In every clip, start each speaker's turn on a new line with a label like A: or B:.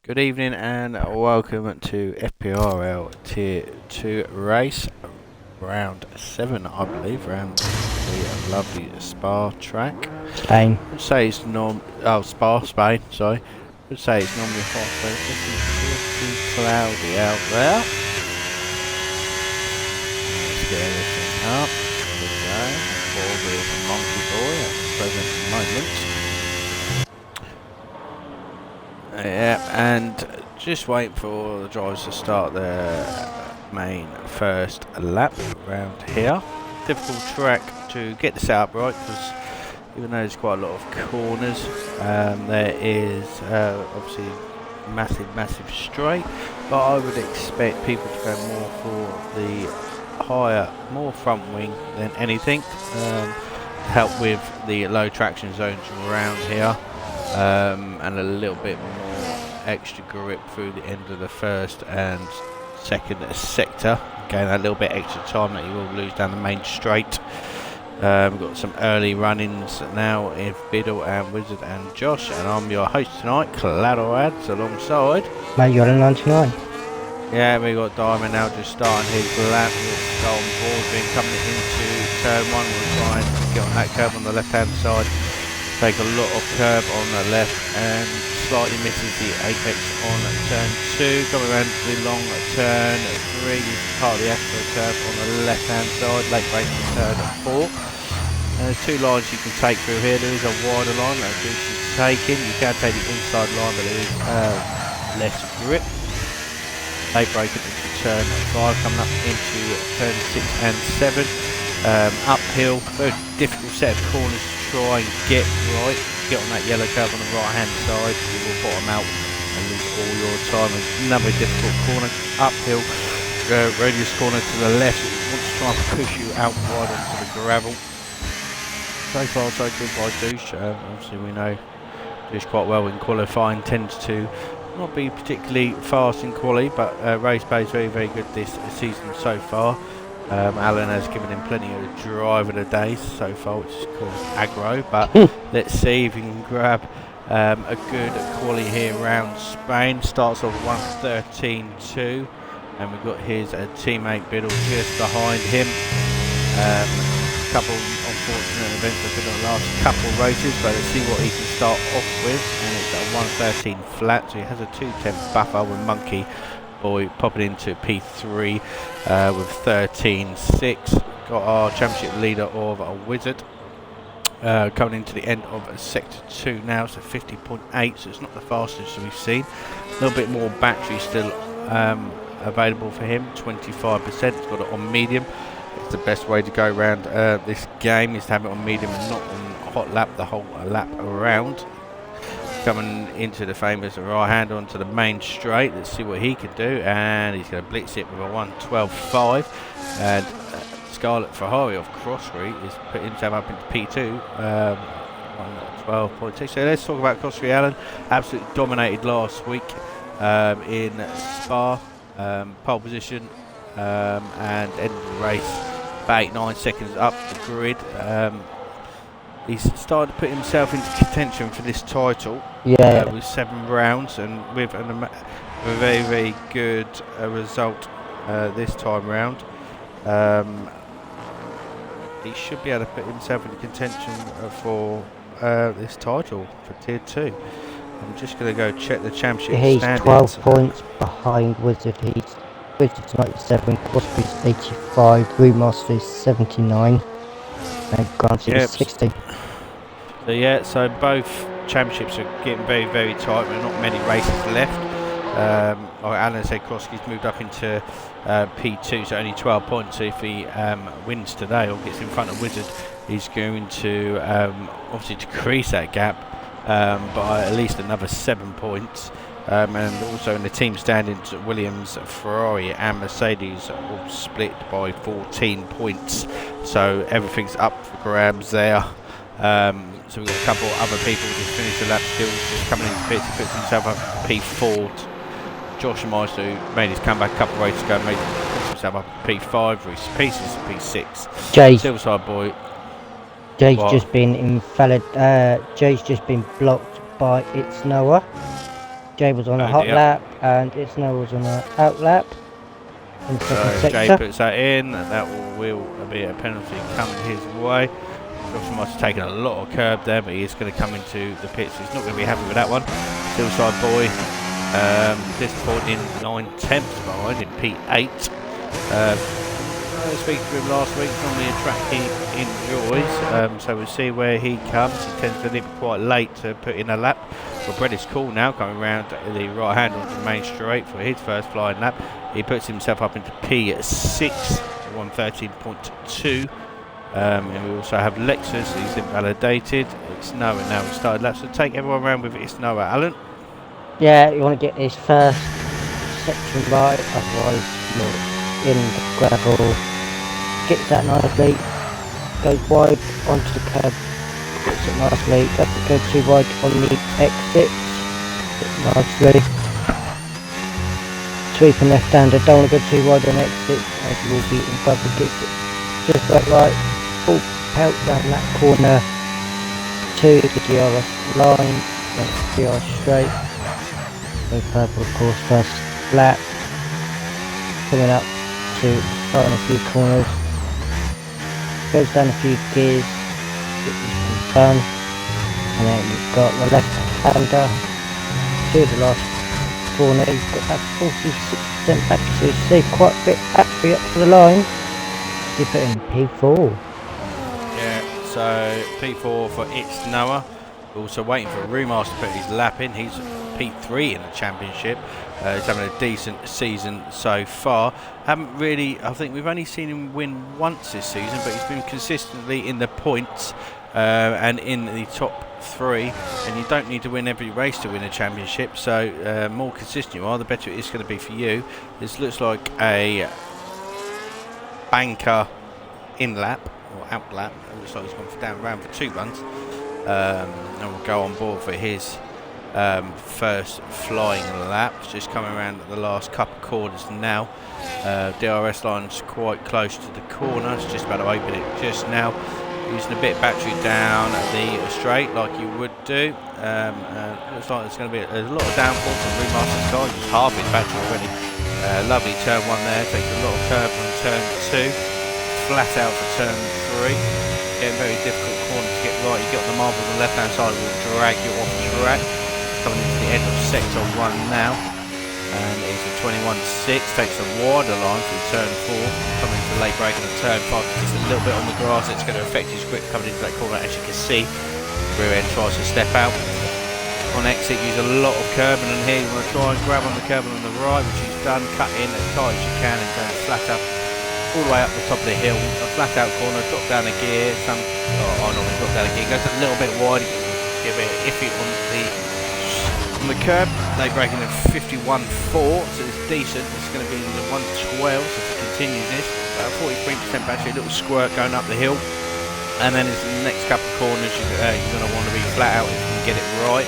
A: Good evening and welcome to FPRL Tier 2 race, round 7 I believe, round the lovely Spa track.
B: Spain.
A: I'd say it's Spain, sorry. I'd say it's normally hot, but it's looking pretty cloudy out there. Let's get everything up. There we go. For the Monkey Boy at the present moment. Yeah, and just wait for the drivers to start their main first lap around here. Difficult track to get the setup right because even though there's quite a lot of corners, there is obviously massive straight, but I would expect people to go more for the more front wing than anything, to help with the low traction zones around here. And a little bit more extra grip through the end of the first and second sector. Gain that little bit extra time that you will lose down the main straight. We've got some early run-ins now with Biddle and Wizard and Josh, and I'm your host tonight, Cladoads, alongside.
B: Mate, you're in 99.
A: Yeah, we got Diamond now just starting his lap. We've got Baldwin coming into turn 1. We'll try and get on that curve on the left-hand side. Take a lot of curve on the left and slightly misses the apex on turn 2. Coming around the long turn 3, part of the Astro curve on the left hand side. Late break to turn 4. There's two lines you can take through here. There is a wider line that you can take in. You can take the inside line, but there is less grip. Late break into turn 5, coming up into turn 6 and 7. Uphill, very difficult set of corners to try and get right. Get on that yellow curve on the right hand side, you will bottom out and lose all your time. Another difficult corner, uphill, radius corner to the left. It wants to try and push you out wide onto the gravel. So far so good by Douche. Obviously we know Douche quite well in qualifying, tends to not be particularly fast in quali, but race pace very good this season so far. Alan has given him plenty of drive of the day so far, which is called aggro, but let's see if he can grab a good quali here around Spain. Starts off 1:13.2, and we've got his teammate Biddle just behind him. Couple unfortunate events have been the last couple races, but let's see what he can start off with, and it's a 1:13 flat, so he has a 2:10 buffer with Monkey Boy popping into P3 with 13.6. Got our championship leader of a Wizard coming into the end of sector 2 now, so 50.8, so it's not the fastest we've seen. A little bit more battery still available for him, 25%. He's got it on medium. It's the best way to go around this game, is to have it on medium and not on hot lap the whole lap around. Coming into the famous right hand onto the main straight. Let's see what he can do, and he's going to blitz it with a 1:12.5. And Scarlet Ferrari off Cross Street is putting himself up into P2, 1:12.6. So let's talk about Cross Street. Alan absolutely dominated last week in Spa, pole position, and ended the race about 8-9 seconds up the grid. He's started to put himself into contention for this title, with 7 rounds and with a very good result this time round. He should be able to put himself into contention for this title for Tier 2. I'm just going to go check the championship standings.
B: He's 12 points behind Wizard. Wizard's 97, Crosby's 85, Brewmaster is 79, and Grant is 60.
A: So both championships are getting very tight. There are not many races left. Like Alan said, Krosky's moved up into P2, so only 12 points. So if he wins today or gets in front of Wizard, he's going to obviously decrease that gap by at least another 7 points. And also in the team standings, Williams, Ferrari and Mercedes are all split by 14 points. So everything's up for grabs there. So we've got a couple other people just finished the lap still, just coming into pits. He puts himself up P4. Josh Meister, who made his comeback a couple of races ago, puts himself up P5. Reese Pieces P6. Silverside Boy.
B: Jay's just been invalid. Jay's just been blocked by It's Noah. Jay was on a
A: Oh
B: hot
A: dear.
B: lap and Isno was on a out lap in the second
A: So Jay
B: sector.
A: puts that in, and that will be a penalty coming his way. Johnson must have taken a lot of curb there, but he is going to come into the pits. He's not going to be happy with that one. Hillside boy, disappointing 9/10 behind in P8. I was speaking to him last week. It's normally a track he enjoys, so we'll see where he comes. He tends to leave quite late to put in a lap. Well, Brett is cool now, coming round the right hand onto the main straight for his first flying lap. He puts himself up into P6, 113.2. And we also have Lexus, he's invalidated. It's Noah now we started laps. So take everyone around with it's Noah. Alan?
B: Yeah, you want to get his first section right, otherwise you're in the gravel. Gets that nicely, goes wide onto the curb, gets it nicely, doesn't go too wide on the exit, nicely. Sweeping left-hander, don't want to go too wide on exit, as you will be in gravel, gets it just right, full pelt down that corner to the DRS line, then DRS straight, go purple of course first lap, coming up to the final few corners. Goes down a few gears, get this one done, and then you've got the left hander to the last corner. You've got that 46% back, so you see quite a bit battery up to the line. You put in P4.
A: Yeah, so P4 for It's Noah. Also waiting for Rumas to put his lap in. He's P3 in the championship. He's having a decent season so far. Haven't really, I think we've only seen him win once this season, but he's been consistently in the points and in the top 3. And you don't need to win every race to win a championship, so more consistent you are, the better it is going to be for you. This looks like a banker in lap or out lap. It looks like he's gone down round for 2 runs. And we'll go on board for his first flying lap. It's just coming around at the last couple of corners now. DRS line's quite close to the corner. It's just about to open it just now. Using a bit of battery down at the straight like you would do. Looks like there's going to be a lot of downforce from Remaster's car. Just half his battery already. Lovely turn 1 there. Takes a lot of curve from turn 2. Flat out for turn 3. Getting very difficult corner to get right. You get the marble on the left hand side, will drag you off track. Coming into the end of sector 1 now, and it's a 21.6. Takes a wider line through turn 4. Coming into late break on turn 5. Just a little bit on the grass. It's going to affect his grip coming into that corner, as you can see. Rear end tries to step out. On exit, use a lot of curbing, and here you want to try and grab on the curbing on the right, which he's done. Cut in as tight as you can and go flat up. All the way up the top of the hill, a flat out corner, drop down a gear, drop down a gear, goes a little bit wide, get a bit iffy on the curb. They break in at 51.4, so it's decent. It's going to be in the 112, so if it continues this, about 43% battery, a little squirt going up the hill. And then it's the next couple of corners, you're going to want to be flat out if you can get it right.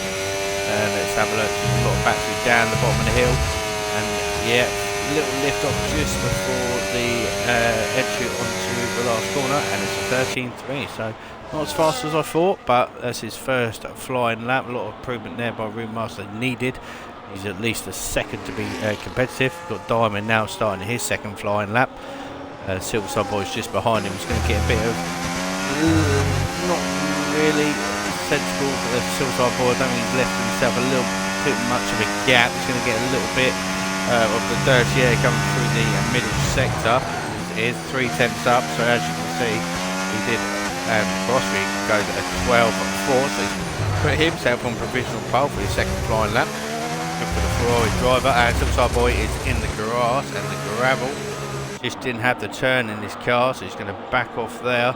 A: Let's have a look, there's a lot of battery down the bottom of the hill, and yeah, little lift off just before the entry onto the last corner, and it's a 13.3, so not as fast as I thought, but that's his first flying lap. A lot of improvement there by Roommaster needed. He's at least a second to be competitive. We've got Diamond now starting his second flying lap. Silverside Boy's just behind him. He's going to get a bit of not really sensible for the Silverside Boy. I don't think he's left himself a little too much of a gap. He's going to get a little bit of the dirty air coming through the middle sector. It is 3 tenths up, so as you can see, he did Crossway goes at 12.4, so he's put himself on provisional pole for his second flying lap. Good for the Ferrari driver, and Silverside Boy is in the grass and the gravel. Just didn't have the turn in his car, so he's going to back off there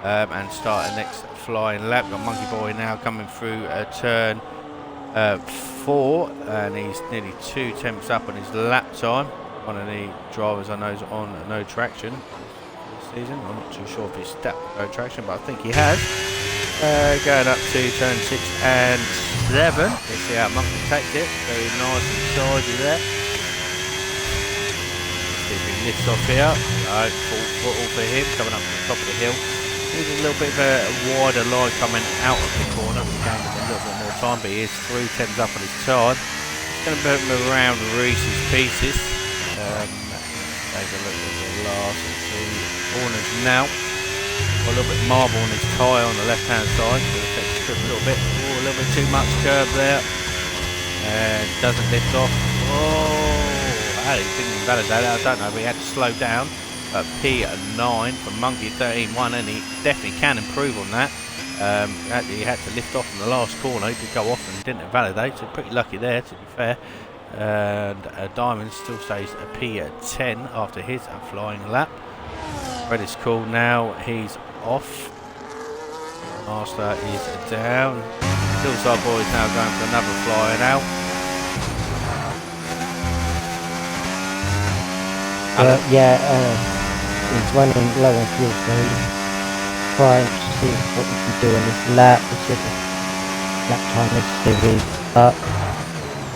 A: and start the next flying lap. Got Monkey Boy now coming through a turn 4, and he's nearly 2 tenths up on his lap time. One of the drivers I know is on no traction this season. I'm not too sure if he's stepped no traction, but I think he has. Going up to turn 6 and 7. You see how Monkey takes it. Very nice and tidy there. See if he lifts off here. No, full throttle for him coming up to the top of the hill. Needs a little bit of a wider line coming out of the corner. We're going with a little bit more time, but he is 3 tenths up on his time. Going to put him around Reese's Pieces. Take a look at the last two corners now. Got a little bit of marble on his tyre on the left hand side, so it affects the grip a little bit. Oh, a little bit too much curb there. And doesn't lift off. Oh, hey, didn't invalidate it, I don't know, but he had to slow down. P9 for Monkey 13.1, and he definitely can improve on that. Actually, he had to lift off in the last corner. He did go off and didn't invalidate, so pretty lucky there, to be fair. And Diamond still stays a P10 after his flying lap. Red is cool now, he's off. Master is down. Hillside Boys now going for another flying out.
B: He's running low on fuel, so he's trying to see what he can do on this lap. It's just a lap time necessary. But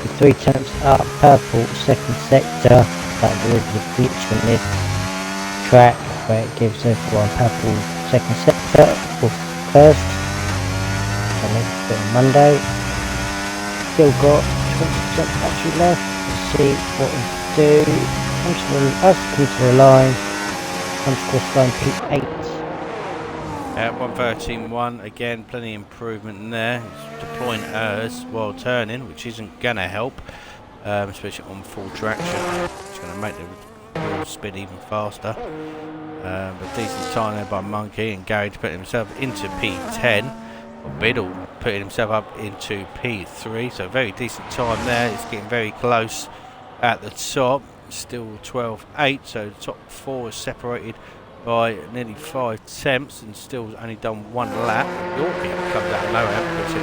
B: with 3 attempts up, purple second sector. That there is a glitch on this track where it gives everyone purple second sector or first. And it's been Monday. Still got 20% battery left. Let's see what we do. Comes to the line. Comes across line P8.
A: At 113.1, again, plenty of improvement in there. He's deploying ERS while turning, which isn't going to help, especially on full traction. It's going to make the wheel spin even faster. But decent time there by Monkey, and Gary to put himself into P10. Biddle putting himself up into P3, so very decent time there. It's getting very close at the top. Still 12.8, so the top 4 is separated by nearly 5 attempts and still only done 1 lap. Yorkie comes out of nowhere, puts in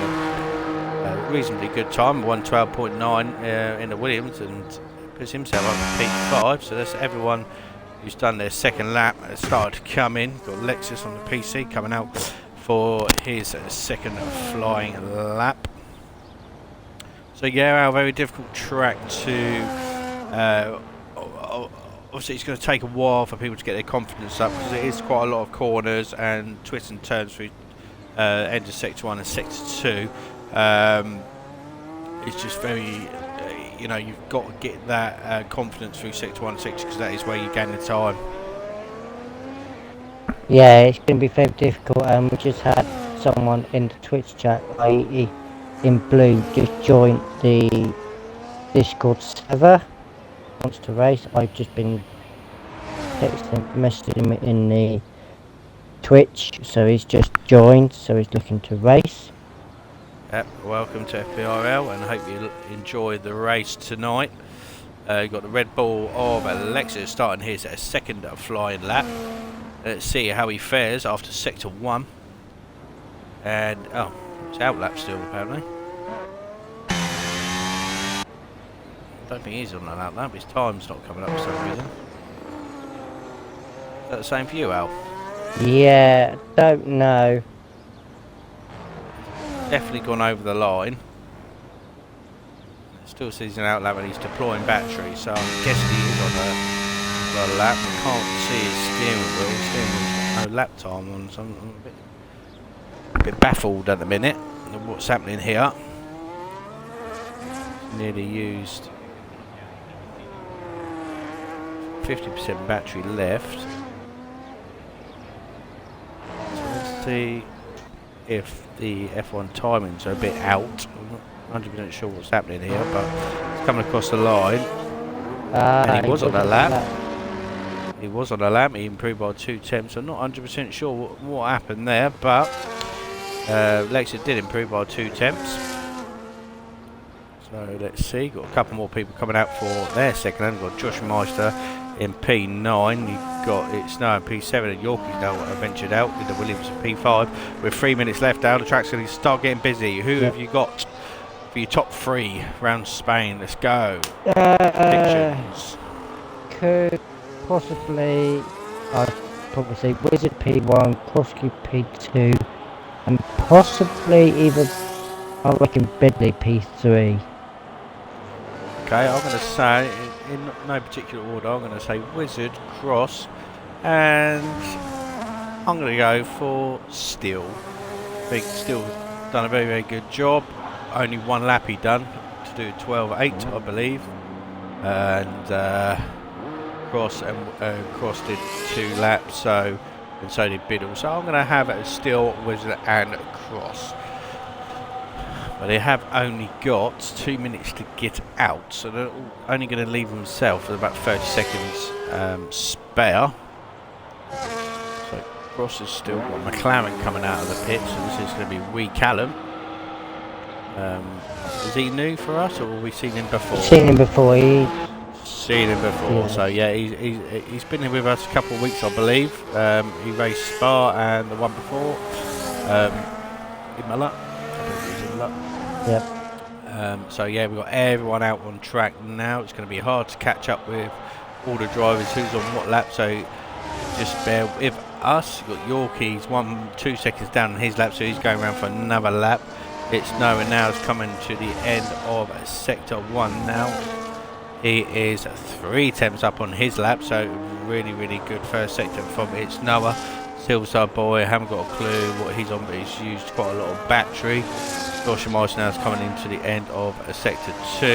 A: a reasonably good time, 112.9 in the Williams, and puts himself up to P5. So that's everyone who's done their second lap has started to come in. Got Lexus on the PC coming out for his second flying lap. So yeah, a very difficult track to obviously it's going to take a while for people to get their confidence up, because it is quite a lot of corners and twists and turns through end of sector 1 and sector 2. It's just very you've got to get that confidence through sector 1 and sector 2, because that is where you gain the time.
B: Yeah, it's going to be very difficult. We just had someone in the Twitch chat, i.e. in blue, just joined the Discord server. Wants to race. I've just been messaging him in the Twitch, so he's just joined, so he's looking to race.
A: Yep, welcome to FPRL, and I hope you enjoy the race tonight. You've got the Red Bull of Lexus starting his second flying lap. Let's see how he fares after sector 1. And it's out lap still apparently. I don't think he's on an outlap, his time's not coming up for some reason. Is that the same for you, Al?
B: Yeah, don't know.
A: Definitely gone over the line. Still sees an outlap and he's deploying battery, so I'm guessing he is on a lap. I can't see his steering wheel. His steering wheel's got no lap time on, so I'm a bit baffled at the minute of what's happening here. Nearly used 50% battery left. So let's see if the F1 timings are a bit out. I'm not 100% sure what's happening here, but it's coming across the line. And he was on a lap. He was on a lap. He improved by 2 attempts. I'm not 100% sure what happened there, but Lexus did improve by 2 attempts. So let's see. Got a couple more people coming out for their second lap. We've got Josh Meister in P9. You've got it Snow in P7, and Yorkie's now ventured out with the Williams in P5. With 3 minutes left now, the track's going to start getting busy. Who have you got for your top 3 around Spain? Let's go. Predictions.
B: Could possibly, I'd probably say Wizard P1, Krosky P2, and possibly even, I reckon, Bedley P3.
A: Okay, I'm going to say, in no particular order, I'm going to say Wizard, Cross, and I'm going to go for Steele. I think Steele's done a very, very good job. Only 1 lap he done to do 12.8, I believe, and Cross did 2 laps, and so did Biddle. So I'm going to have Still, Wizard and Cross. But they have only got 2 minutes to get out, so they're only going to leave themselves with about 30 seconds spare. So Cross has still got McLaren coming out of the pit, so this is going to be wee Callum. Is he new for us, or have we seen him before?
B: Seen him before.
A: Seen him before, yeah. So yeah, he's been here with us a couple of weeks, I believe. He raced Spa and the one before in Muller. I believe it was in Muller.
B: Yep.
A: So yeah, we've got everyone out on track now. It's going to be hard to catch up with all the drivers who's on what lap, so just bear with us. We've got Yorkie's 2 seconds down on his lap, so he's going around for another lap. It's Noah now is coming to the end of sector 1 now. He is 3 temps up on his lap, so really good first sector from It's Noah. Silverside boy, haven't got a clue what he's on, but he's used quite a lot of battery. Josh Morris now is coming into the end of sector 2.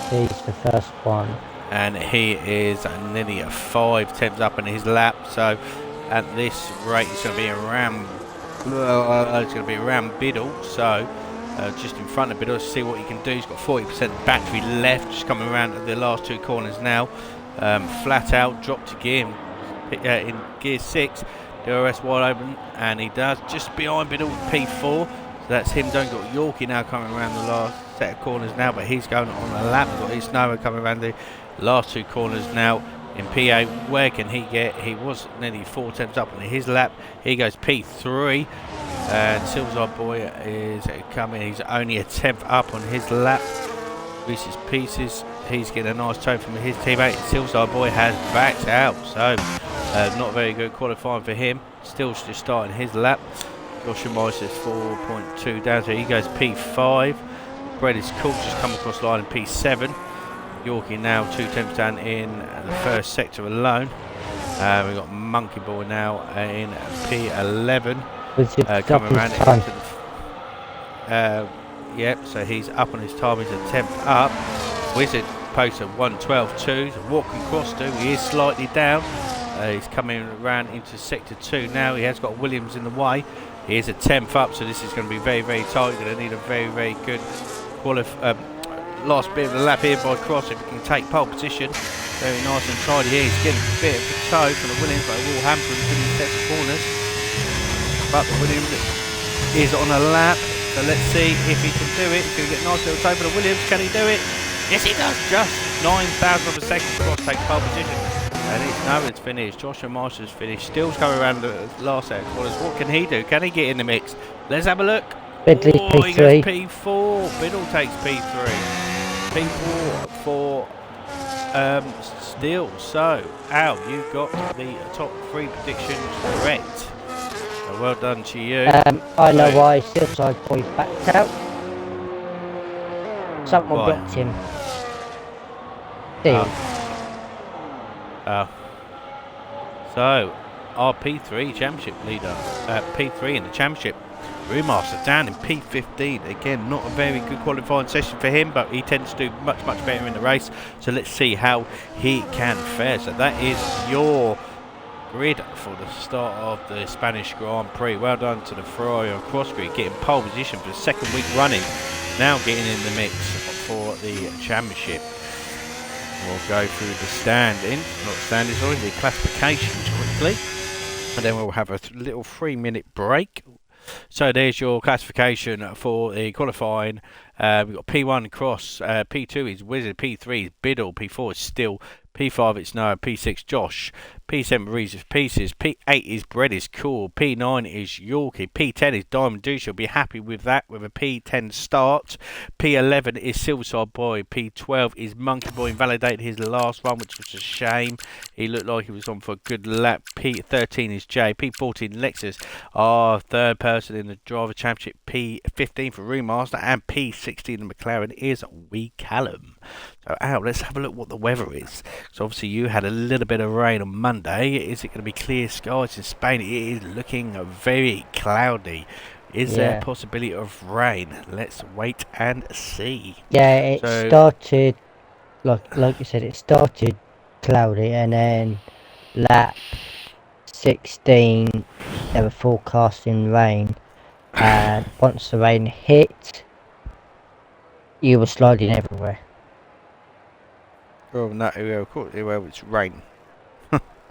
B: He's the first one.
A: And he is nearly 5 temps up on his lap, so at this rate it's going to be around Biddle, so just in front of Biddle. See what he can do. He's got 40% battery left, just coming around at the last 2 corners now. Flat out, drop to gear in gear 6, DRS wide open, and he does just behind Biddle with P4. So that's him. Don't got Yorkie now coming around the last set of corners now, but he's going on a lap. Got his Noah coming around the last 2 corners now. In P8, where can he get? He was nearly 4 temps up on his lap. He goes P3, and Silverside boy is coming. He's only a 10th up on his lap. Reese's Pieces, he's getting a nice toe from his teammate. Silverside boy has backed out, so not very good qualifying for him. Still just starting his lap. Joshua Morris is 4.2 down, so he goes P5. Brett is cool, just come across the line in P7. Yorkie now 2 temps down in the first sector alone. We've got Monkey Boy now in P11. Coming around into the, yep, so he's up on his time. He's a 10th up. Wizard posted 1:12.2. Walking cross too. He is slightly down. He's coming around into sector 2 now. He has got Williams in the way. He is a 10th up, so this is going to be very tight. You're going to need a very good last bit of the lap here by Cross if he can take pole position. Very nice and tidy here. He's getting a bit of a toe from the Williams, but it will hamper him in the second corners. But the Williams is on a lap, so let's see if he can do it. He's going to get a nice little toe for the Williams. Can he do it? Yes, he does. Just 9,000 of a second. Cross takes pole position. And it's finished. Joshua Marshall's finished. Still's coming around the last set of corners. What can he do? Can he get in the mix? Let's have a look.
B: Bidley P3.
A: He goes P4. Biddle takes P3. P4 for Still. So, Al, you got the top 3 predictions correct. So well done to you.
B: I know why Silverside boy backed out. Someone blocked him. Still.
A: So, our P3 championship leader, P3 in the championship, Brewmaster down in P15. Again, not a very good qualifying session for him, but he tends to do much better in the race. So let's see how he can fare. So that is your grid for the start of the Spanish Grand Prix. Well done to the Ferrari on cross grid, getting pole position for the 2nd week running. Now getting in the mix for the championship. We'll go through the classifications quickly, and then we'll have a little 3-minute break. So there's your classification for the qualifying. We've got P1 Cross, P2 is Wizard, P3 is Biddle, P4 is Still, P5 it's Noah, P6 Josh, P7 Reese's Pieces, P8 is Bread is Cool, P9 is Yorkie, P10 is Diamond Douche. You'll be happy with that with a P10 start. P11 is Silverside Boy, P12 is Monkey Boy, invalidated his last one, which was a shame. He looked like he was on for a good lap. P13 is Jay, P14 Lexus, our 3rd person in the Driver Championship, P15 for Remaster, and P16 the McLaren is wee Callum. So Al, let's have a look what the weather is. So obviously you had a little bit of rain on Monday. Is it going to be clear skies in Spain? It is looking very cloudy Is there a
B: Yeah.
A: possibility of rain? Let's wait and see.
B: Yeah, it
A: So,
B: started, like you said, it started cloudy, and then lap 16, they were forecasting rain, and once the rain hit, you were sliding everywhere.
A: oh no, of course, well, it's rain.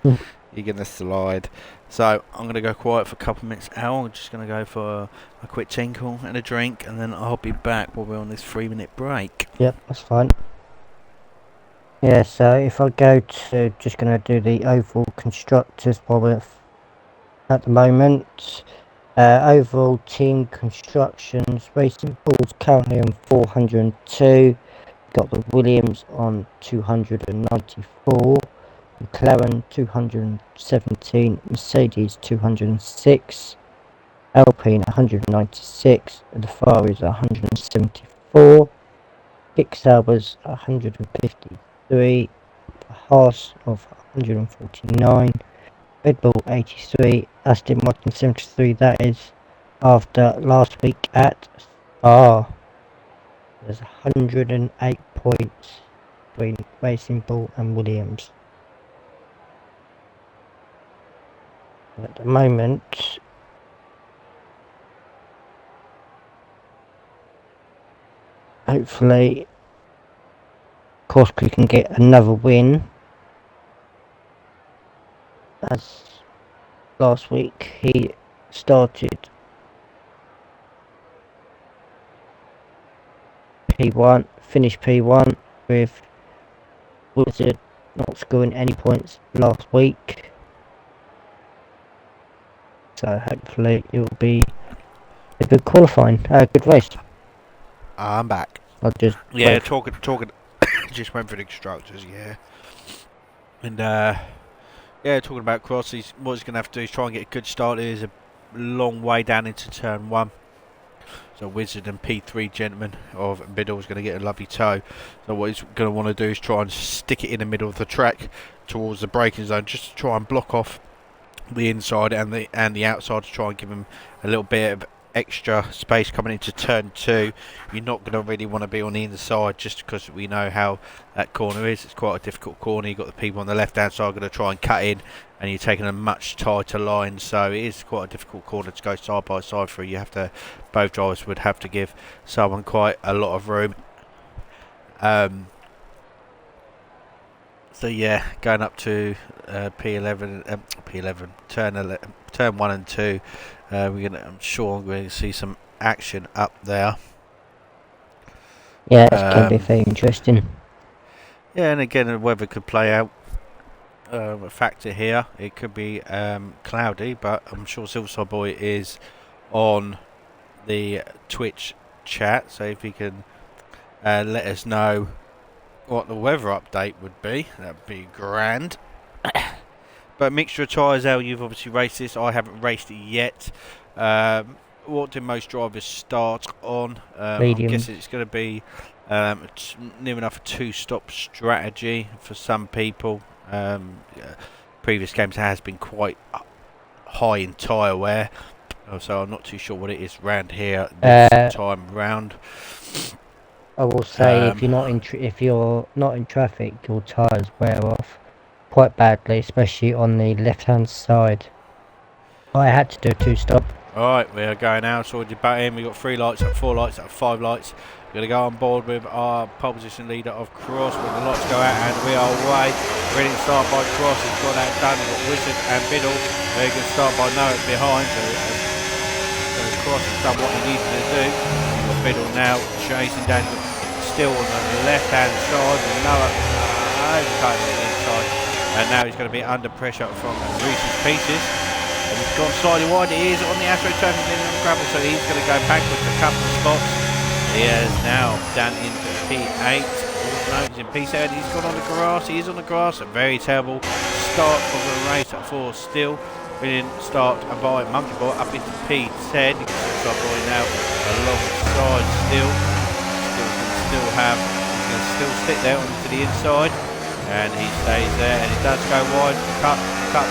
B: Hmm.
A: You're going to slide. So, I'm going to go quiet for a couple of minutes. I'm just going to go for a quick tinkle and a drink, and then I'll be back while we're on this 3-minute break.
B: Yep, that's fine. Yeah, so if I go to, just going to do the overall constructors while we're at the moment. Overall team constructions, Racing Bulls currently on 402. Got the Williams on 294, McLaren 217, Mercedes 206, Alpine 196, and the Ferraris 174, Kick Saubers 153, Haas of 149, Red Bull 83, Aston Martin 73. That is after last week at Spa. There's 108 points between Racing Bull and Williams. At the moment, hopefully, Corsica can get another win. As last week, he started P1, finished P1 with Wizard not scoring any points last week. So hopefully it will be a good qualifying, good race.
A: I'm back.
B: I'll just
A: Yeah,
B: wait.
A: talking. Just went for the constructors, yeah. And, yeah, talking about Cross, what he's going to have to do is try and get a good start. There's a long way down into turn 1. So Wizard and P3 gentleman of Biddle is going to get a lovely toe. So what he's going to want to do is try and stick it in the middle of the track towards the braking zone, just to try and block off the inside and the outside, to try and give him a little bit of extra space coming into turn 2. You're not going to really want to be on the inside, just because we know how that corner is. It's quite a difficult corner. You've got the people on the left hand side going to try and cut in, and you're taking a much tighter line, so it is quite a difficult corner to go side by side through. You have to, both drivers would have to give someone quite a lot of room. So yeah, going up to P11, turn 1 and 2. I'm sure I'm going to see some action up there.
B: Yeah, it's going to be very interesting.
A: Yeah, and again, the weather could play out a factor here. It could be cloudy, but I'm sure Silverside Boy is on the Twitch chat, so if he can let us know what the weather update would be, that'd be grand. But mixture of tyres, Al, you've obviously raced this. I haven't raced it yet. What do most drivers start on? I'm guessing it's going to be near enough a 2-stop strategy for some people. Previous games has been quite high in tyre wear, so I'm not too sure what it is round here this time round.
B: I will say, if you're not in traffic, your tyres wear off quite badly, especially on the left-hand side. I had to do a 2-stop.
A: Alright, we are going out towards the back end. We've got 3 lights, 4 lights, 5 lights. We're going to go on board with our pole position leader of Cross when the lights go out, and we are away. Ready to start by Cross. He's got that done. We've got Wizard and Biddle. They're going to start by Noah behind. So Cross has done what he needed to do. We've got Biddle now chasing down, still on the left-hand side. And Noah overtaking the inside. And now he's going to be under pressure from Reese's Pieces. And he's gone slightly wide. He is on the AstroTurf and on the gravel, so he's going to go backwards a couple of spots. He is now down into P8. No, he's in P7. He's gone on the grass. He is on the grass. A very terrible start of the race at 4 still. We didn't start by Monkey Boy up into P10. You can see Stop Boy now alongside still. He's going to still stick there onto the inside. And he stays there. And it does go wide. Cut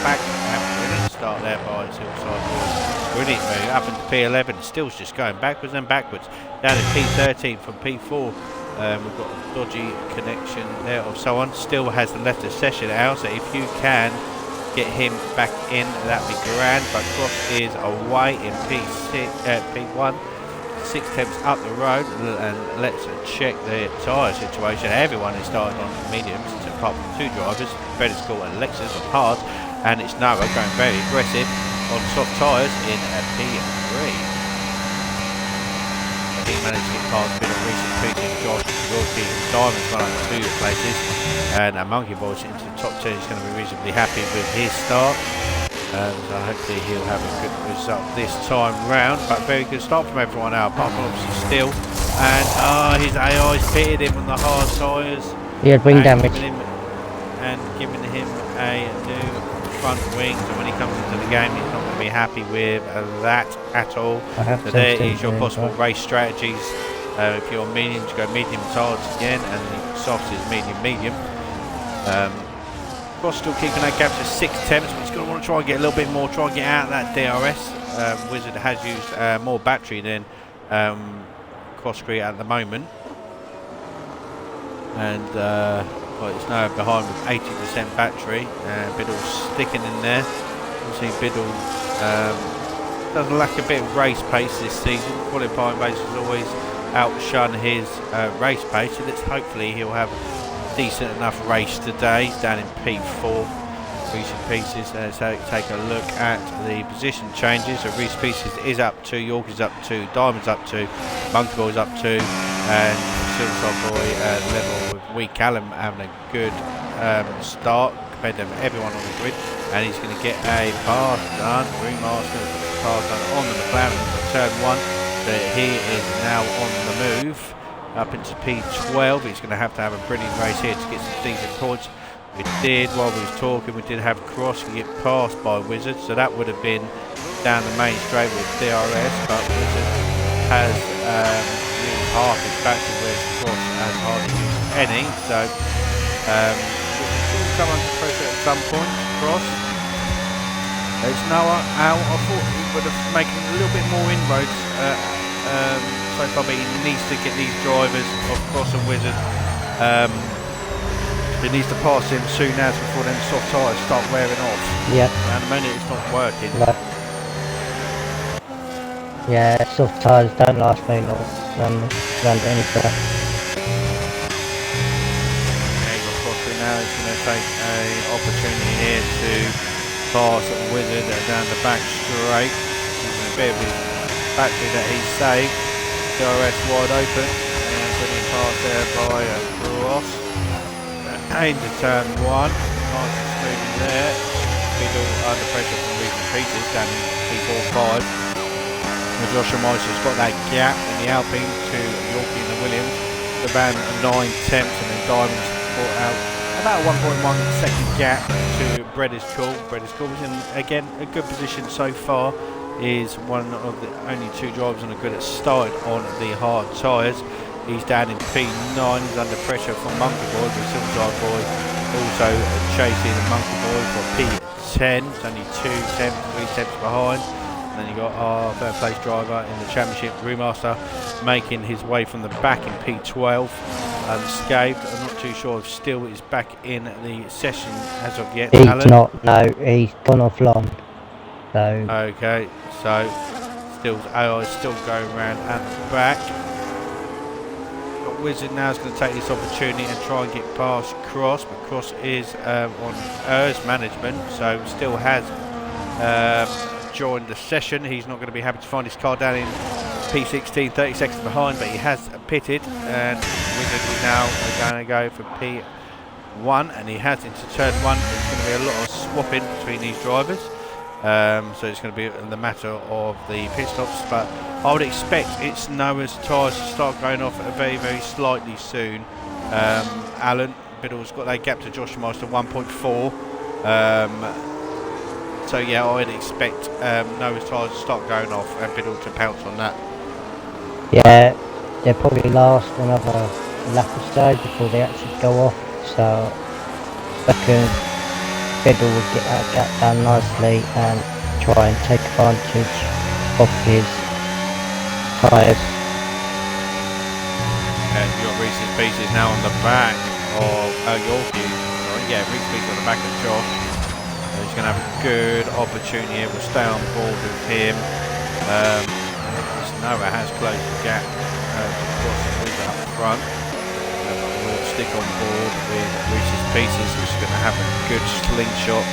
A: back. And brilliant start there by Silverside Boy. brilliant move up into P11. Still's just going backwards and backwards. Down to P13 from P4. We've got a dodgy connection there of so on. Still has left the session out, so if you can get him back in, that'd be grand. But Cross is away in P1. 6 tenths up the road, and let's check the tyre situation. Everyone is starting on mediums, apart from 2 drivers, Bredish Cool and Lexus on hard, and it's Noah going very aggressive on soft tyres in P3. He managed to get past a bit of recent preaching. Josh Wilkie Diamond's gone up 2 places, and a Monkey Boys into the top 10 is going to be reasonably happy with his start. So hopefully he'll have a good result this time round, but very good start from everyone else, apart from obviously Still. And his AI's pitted him on the hard tyres.
B: He had wing damage.
A: Giving him a new front wing, so when he comes into the game he's not going to be happy with that at all. So there is your possible race strategies. If you're medium, to go medium hards again, and the soft is medium. Cross still keeping that gap to 6 tenths, but he's going to want to try and get a little bit more, try and get out of that DRS. Wizard has used more battery than Crosscrete at the moment, and it's now behind with 80% battery. Biddle's sticking in there. Obviously Biddle does lack a bit of race pace this season. Qualifying pace has always outshone his race pace, so hopefully he'll have decent enough race today. He's down in P4. Recent Pieces, so take a look at the position changes. So Reese Pieces is up 2, York is up 2, Diamond's up 2, Monkey Boy's up 2, and Silver Boy level with Wee Callum having a good start compared to everyone on the grid, and he's going to get a pass done. Remaster pass done on the McLaren for turn 1, so he is now on the move up into P12. He's going to have a brilliant race here to get some decent points. We did, while we was talking, we did have Cross get passed by Wizard, so that would have been down the main straight with DRS, but Wizard has used half his battery, whereas Cross has hardly used any, so will come under pressure at some point. Cross. There's Noah out. I thought he would have making a little bit more inroads so far, but he needs to get these drivers of Cross and Wizard. He needs to pass him soon as before them soft tyres start wearing off.
B: Yeah.
A: And the minute it's not working.
B: Right. Yeah, soft tyres don't last very long. Run any further.
A: Now he's going to take an opportunity here to pass Wizard down the back straight. A bit of his battery that he's saved. DRS wide open. And brilliant pass there by Cross. Into turn 1, nice and smooth in there. Biddle under pressure from recent Pieces down in P4-5. And Joshua Meister's got that gap in the Alpine to Yorkie and the Williams. About 9 tenths, and then Diamonds brought out about 1.1 second gap to Bredish Cool. Bredish Cool is in, again, a good position so far. Is one of the only 2 drivers on the grid that started on the hard tyres. He's down in P9, he's under pressure from Monkey Boy, but Silverside Boy also chasing the Monkey Boy for P10. It's only 2 tenths, 3 tenths behind. And then you've got our third place driver in the championship, Brewmaster, making his way from the back in P12 unscathed. I'm not too sure if Still is back in the session as of yet.
B: He's
A: Alan?
B: not, no, he's gone offline. So.
A: Okay, so Still's AI is still going around at the back. Wizard now is going to take this opportunity and try and get past Cross, but Cross is on ERS management, so Still has joined the session. He's not going to be happy to find his car down in P16, 30 seconds behind, but he has pitted, and Wizard is now going to go for P1, and he has into turn 1. There's going to be a lot of swapping between these drivers, so it's going to be the matter of the pit stops, but I would expect it's Noah's tyres to start going off very, very slightly soon. Alan Biddle's got that gap to Josh Meister 1.4. So yeah, I'd expect Noah's tyres to start going off and Biddle to pounce on that.
B: Yeah, they'll probably last another lap or so before they actually go off. So I reckon Biddle will get that gap done nicely and try and take advantage off his tyres.
A: You've got Reese's Pieces now on the back of Yorkie. Sorry, yeah, Reese's Pieces on the back of Josh. He's going to have a good opportunity here. We'll stay on board with him. Noah has closed the gap to cross the river up front. We'll stick on board with Reese's Pieces, who's going to have a good slingshot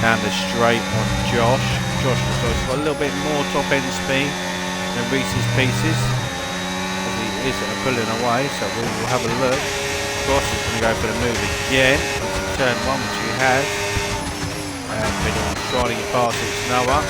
A: down the straight on Josh. Josh has got a little bit more top end speed than Reese's Pieces. He is pulling away, so we'll have a look. Ross is going to go for the move again into turn one, which he has. Middle striding past it's Noah.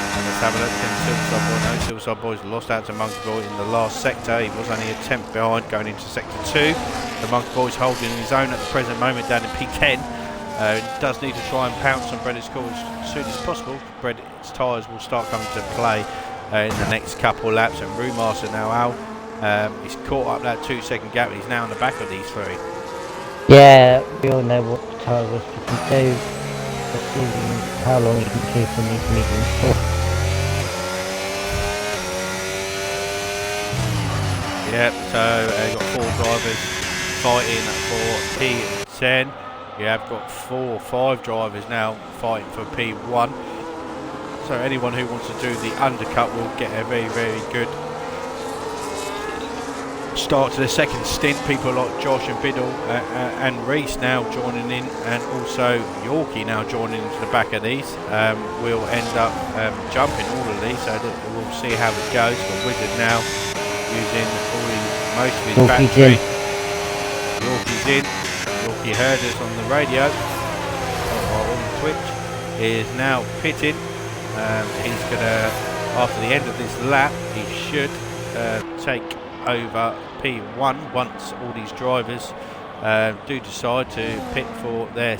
A: And let's have a look. Silverside Boy, no, Silverside Boy's lost out to Monkey Boy in the last sector. He was only a tenth behind going into sector 2. The Monkey Boy's holding his own at the present moment down in P10. He does need to try and pounce on Bread's call as soon as possible. Bread's tyres will start coming to play in the next couple of laps, and Brewmaster now out. He's caught up that 2-second gap. He's now on the back of these three.
B: Yeah, we all know what the tyre was we can do. Let's see how long he can keep on these mediums for.
A: Yep, so you've got 4 drivers fighting for P10. You have got 4 or 5 drivers now fighting for P1. So anyone who wants to do the undercut will get a very, very good start to the second stint. People like Josh and Biddle and Reese now joining in, and also Yorkie now joining into the back of these. We'll end up jumping all of these, so we'll see how it goes. But Wizard now using most of his battery. Yorkie's in. Yorkie heard us on the radio on Twitch. He is now pitting. He's gonna, after the end of this lap, he should take over P1 once all these drivers do decide to pit for their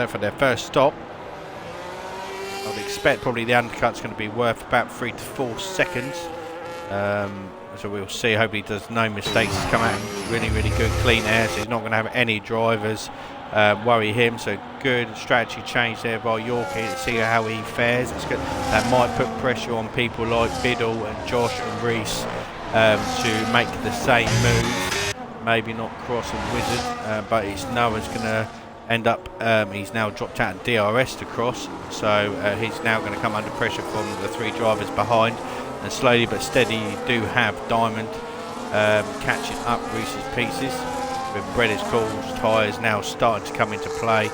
A: for their first stop. I would expect probably the undercut's going to be worth about 3 to 4 seconds. So we'll see. Hopefully he does no mistakes. He's come out in really, really good clean air, so he's not going to have any drivers worry him. So good strategy change there by Yorkie to see how he fares. It's good. That might put pressure on people like Biddle and Josh and Reese to make the same move. Maybe not Cross and Wizard, but it's Noah's going to end up, he's now dropped out of DRS to Cross, so he's now going to come under pressure from the 3 drivers behind. And slowly but steady you do have Diamond catching up Reese's Pieces. With Bread's Calls tyres now starting to come into play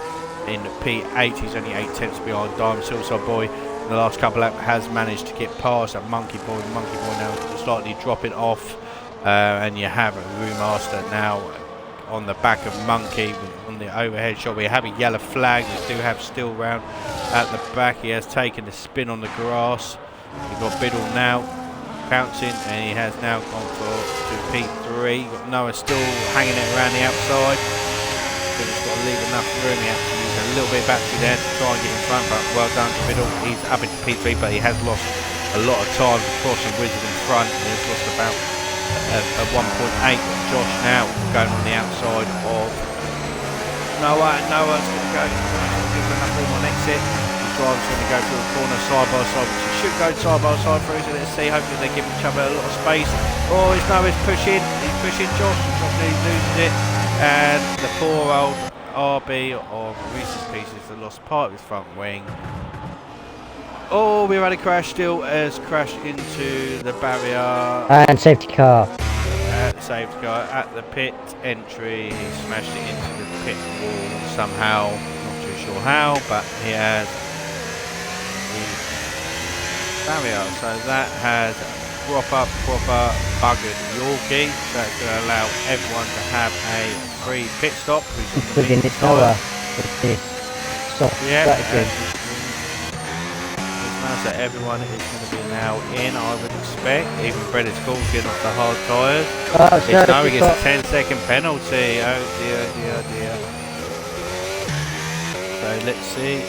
A: in P8. He's only 8 tenths behind Diamond. Silverside Boy in the last couple of laps has managed to get past that Monkey Boy. Monkey Boy now slightly dropping off, and you have a Brewmaster now on the back of Monkey on the overhead shot. We have a yellow flag. We do have Still Round at the back. He has taken the spin on the grass. We've got Biddle now pouncing, and he has now gone to P3. You've got Noah still hanging it around the outside. He's got to leave enough room. He has to use a little bit of battery there to try and get in front, but well done to Biddle. He's up into P3, but he has lost a lot of time crossing Wizard in front. He has lost about 1.8. Josh now going on the outside of Noah. Noah's going to go give enough room on exit. Driver's going to go through the corner side by side, which he should go side by side through, so let's see. Hopefully they give each other a lot of space. Oh, it's Noah's pushing, he's pushing Josh. Josh nearly loses it, and the poor old RB of Reese's Pieces that lost part of his front wing. Oh, we've had a crash. Still has crashed into the barrier.
B: And safety car.
A: The safety car at the pit entry. He smashed it into the pit wall somehow. Not too sure how, but he has barrier, so that has proper buggered Yorkie. So it's going to allow everyone to have a free pit stop.
B: Including this Noah with this soft strategy.
A: So everyone is going to be now in, I would expect. Even Bread's Calls getting off the hard tyres. It's now he gets a 10-second penalty. Oh dear, dear, dear. So let's see.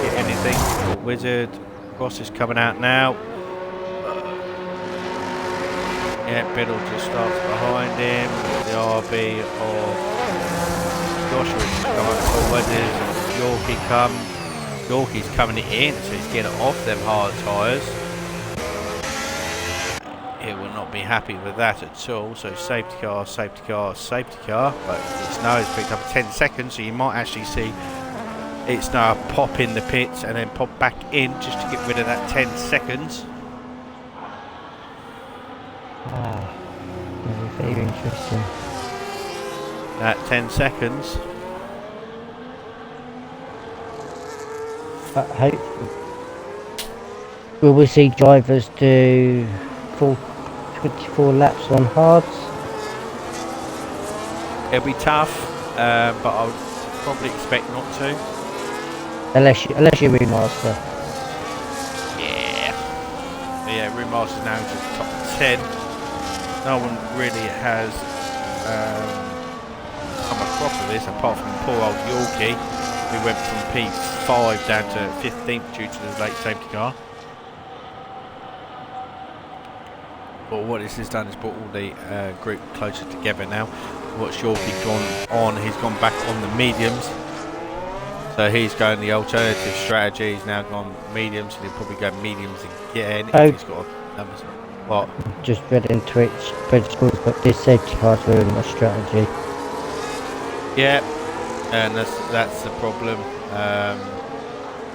A: Get anything. Wizard. Ross is coming out now. Yeah, Biddle just starts behind him. The RB of Joshua just coming forward. Yorkie come. Yorkie's coming in, so he's getting off them hard tyres. He will not be happy with that at all. So safety car, safety car, safety car. But it's now it's picked up 10 seconds, so you might actually see it's now pop in the pits and then pop back in just to get rid of that 10 seconds.
B: Very interesting.
A: That 10 seconds.
B: But hopefully, will we see drivers do full 24 laps on hards?
A: It'll be tough, but I would probably expect not to.
B: Unless you remaster.
A: Yeah, Ringmaster's now into the top 10. No one really has come across with this apart from poor old Yorkie, who went from P5 down to 15th due to the late safety car. But what this has done is brought all the group closer together now. What's Yorkie gone on? He's gone back on the mediums. So he's going the alternative strategy. He's now gone mediums, and he'll probably go mediums again if he's got numbers. What?
B: Just read into it. Schools, but this safety car's ruining my strategy.
A: Yeah, and that's the problem.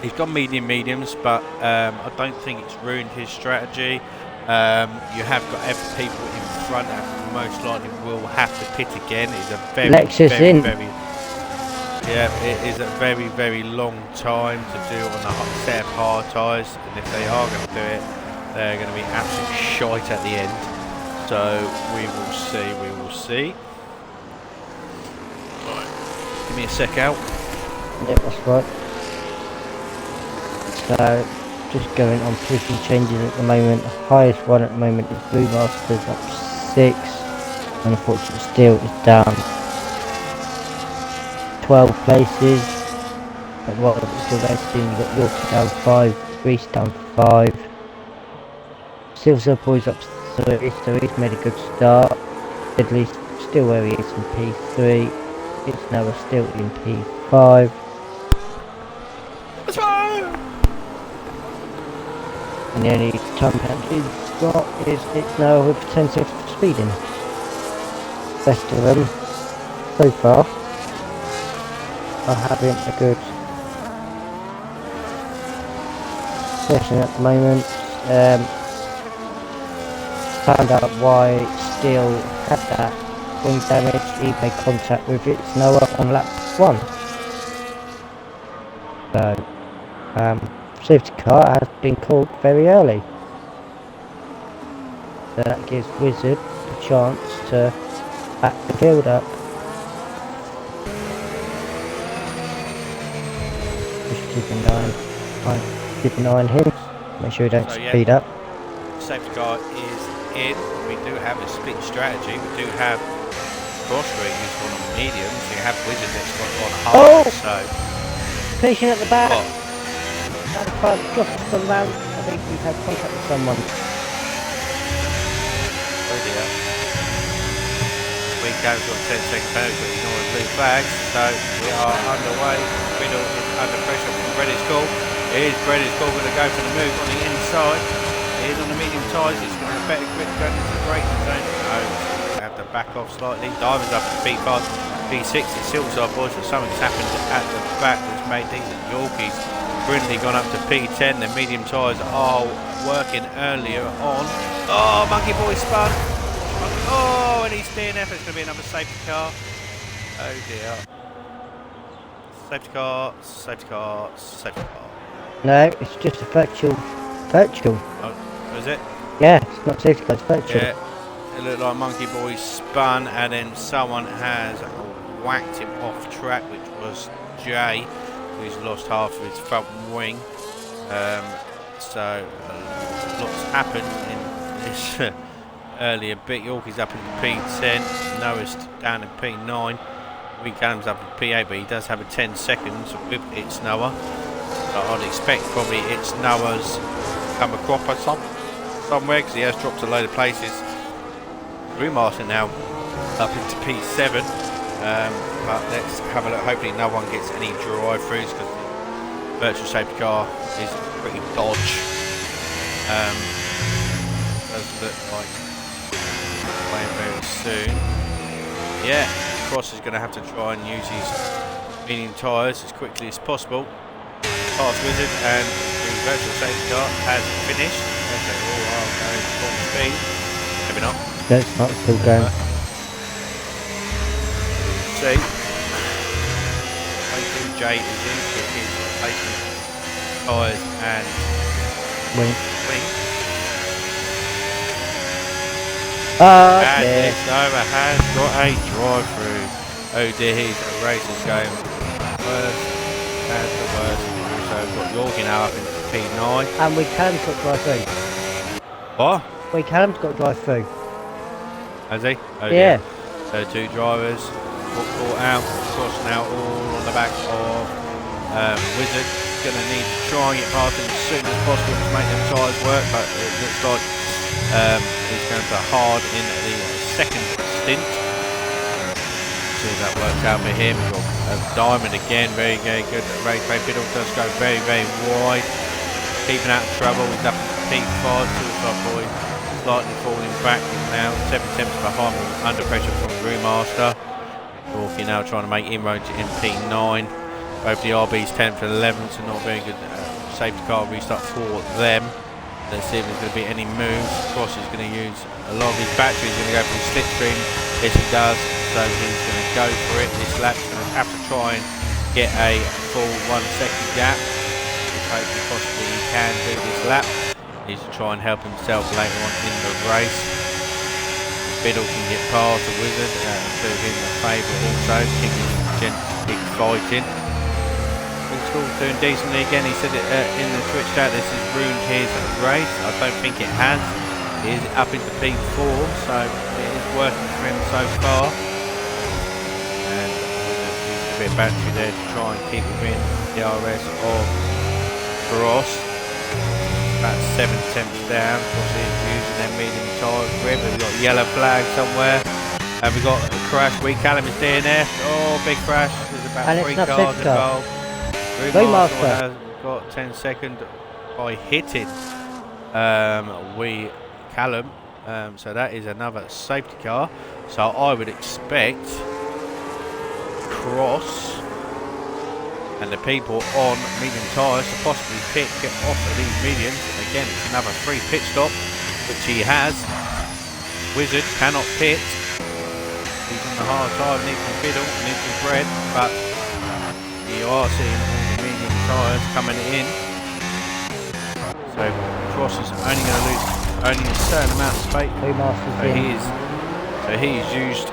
A: He's gone mediums, but I don't think it's ruined his strategy. You have got other people in front that most likely will have to pit again. It's a very, it is a very, very long time to do on a set of hard tyres, and if they are going to do it, they're going to be absolute shite at the end. So we will see. Right. Give me a sec out.
B: Yep, that's right. So, just going on position changes at the moment. The highest one at the moment is Blue Masters up 6. And unfortunately still is down 12 places. But what it's still there soon, you've got Yorkshire down 5, Reese down 5. Silver Boys up 3, so he's made a good start. At least still where he is in P3. It's now still in P5. And the only time penalty he's got is it's now with 10 seconds of speeding. Best of them so far are having a good session at the moment. Found out why Steel had that wing damage. He made contact with it Noah on lap 1. So safety car has been called very early. So that gives Wizard a chance to back the field up. Just keep an eye on him. Make sure he don't speed up.
A: Safety car is in. We do have a split strategy. We do have Crossbury who's gone on mediums. We have Wizard that's gone on hard. So
B: Patient at the back.
A: What?
B: From round. I think we've had contact with someone.
A: Oh dear. We've got 10 second penalty, but ignoring blue flags. So we are underway. Riddle is under pressure from Bredi's call. Is Bredi's call going to go for the move on the inside? He is on the medium tyres. It's got a better grip going into the braking zone. No, we have to back off slightly. Diamond's up to P5. P6 is Silkside Boys, but something's happened at the back that's made these Yorkies Brindley gone up to P10. The medium tyres are working earlier on. Oh, Monkey Boy spun. Oh, and he's DNF. It's going to be another safety car. Oh dear. Safety car, safety car, safety car.
B: No, it's just a virtual.
A: Oh, is it?
B: Yeah, it's not safety car, it's virtual.
A: Yeah, it looked like Monkey Boy spun and then someone has whacked him off track, which was Jay, who's lost half of his front wing. So lots happened in this earlier bit. Yorkie's up in P10, Noah's down in P9, Reed Callum's up in P8, but he does have a 10 seconds with It's Noah. So I'd expect probably It's Noah's come a cropper somewhere, because he has dropped a load of places. Brewmaster now up into P7. But let's have a look. Hopefully no one gets any drive-throughs because the virtual safety car is pretty dodge. Does look like playing very soon. Yeah, Cross is going to have to try and use his medium tyres as quickly as possible. Past Wizard, and the virtual safety car has finished. As they all are going full speed. Maybe not.
B: No, it's not still going.
A: See. Jay is in with his replacement tyres and
B: Wing.
A: And
B: yeah.
A: this Nova has got a drive-through. Oh dear, his race is going worse and the worst. So we've got Yorkie now up in P9.
B: And we Callum's got drive-through.
A: What?
B: We Callum's got drive-through.
A: Has he? Oh
B: yeah.
A: Dear. So two drivers caught out, Cross now all on the back of Wizard. Going to need to try and get past him as soon as possible to make them tyres work, but it looks like he's going to hard in the second stint. See if that works out for him. We've got Diamond again, very, very good at race. Biddle does go very, very wide, keeping out of trouble. He's up in P5, Suicide Boy slightly falling back now, 7 tenths behind under pressure from Brewmaster. Yorkie now trying to make inroads in P9. Both the RBs 10th and 11th, so not very good safety car restart for them. Let's see if there's going to be any moves. Cross is going to use a lot of his battery. He's going to go for the slipstream. Yes, he does. So he's going to go for it. This lap's going to have to try and get a full 1 second gap, which hopefully possibly he can do this lap. He's to try and help himself later on in the race. Biddle can get past the Wizard, do him a favour also. Keep fighting. Doing decently again. He said it in the Twitch chat, this has ruined his race. I don't think it has. He is up into P4, so it is working for him so far. And using a bit of battery there to try and keep within the RS of Cross. About 7 tenths down. Of course, he's using their medium tyre grip. We've got a yellow flag somewhere. And we've got a crash. Callum is DNF. Oh, big crash. There's about 3 cars involved. Brewmaster has got 10 seconds by hitting Callum. So that is another safety car. So I would expect Cross and the people on medium tyres to possibly get off of these mediums. Again, it's another free pit stop, which he has. Wizard cannot pit. He's on the hard side, needs some fiddle, needs some bread, but you are seeing all the medium tyres coming in. So Cross is only going to lose only a certain amount of space. So he's used,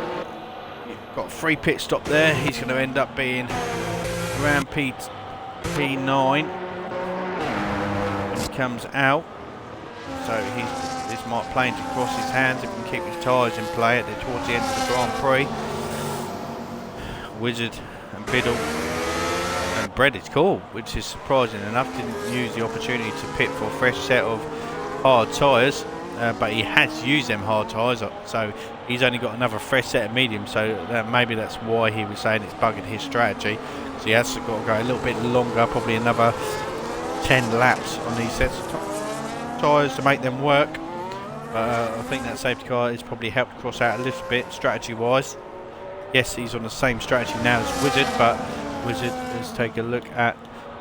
A: got a free pit stop there. He's going to end up being around P9 when he comes out. So this might play into Cross's hands if he can keep his tyres in play towards the end of the Grand Prix. Wizard and Biddle and Bread is cool, which is surprising enough. Didn't use the opportunity to pit for a fresh set of hard tyres, but he has used them hard tyres, so he's only got another fresh set of medium, so maybe that's why he was saying it's buggered his strategy. So he has got to go a little bit longer, probably another 10 laps on these sets of tyres to make them work. I think that safety car has probably helped Cross out a little bit strategy wise. Yes, he's on the same strategy now as Wizard, but Wizard, let's take a look at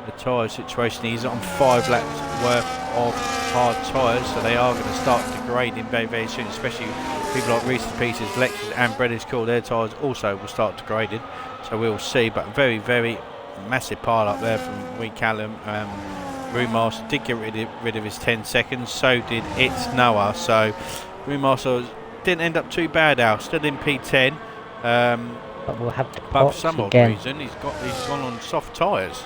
A: the tyre situation. He's on 5 laps worth of hard tyres, so they are going to start degrading very, very soon, especially people like Reese's Pieces, Lexus and Bread is Cool. Their tyres also will start degrading, so we'll see. But very, very massive pile up there from Callum. Brewmaster did get rid of his 10 seconds, so did It's Noah. So Brewmaster didn't end up too bad out, still in P10.
B: But we'll have to
A: but for some odd reason he's gone on soft tyres.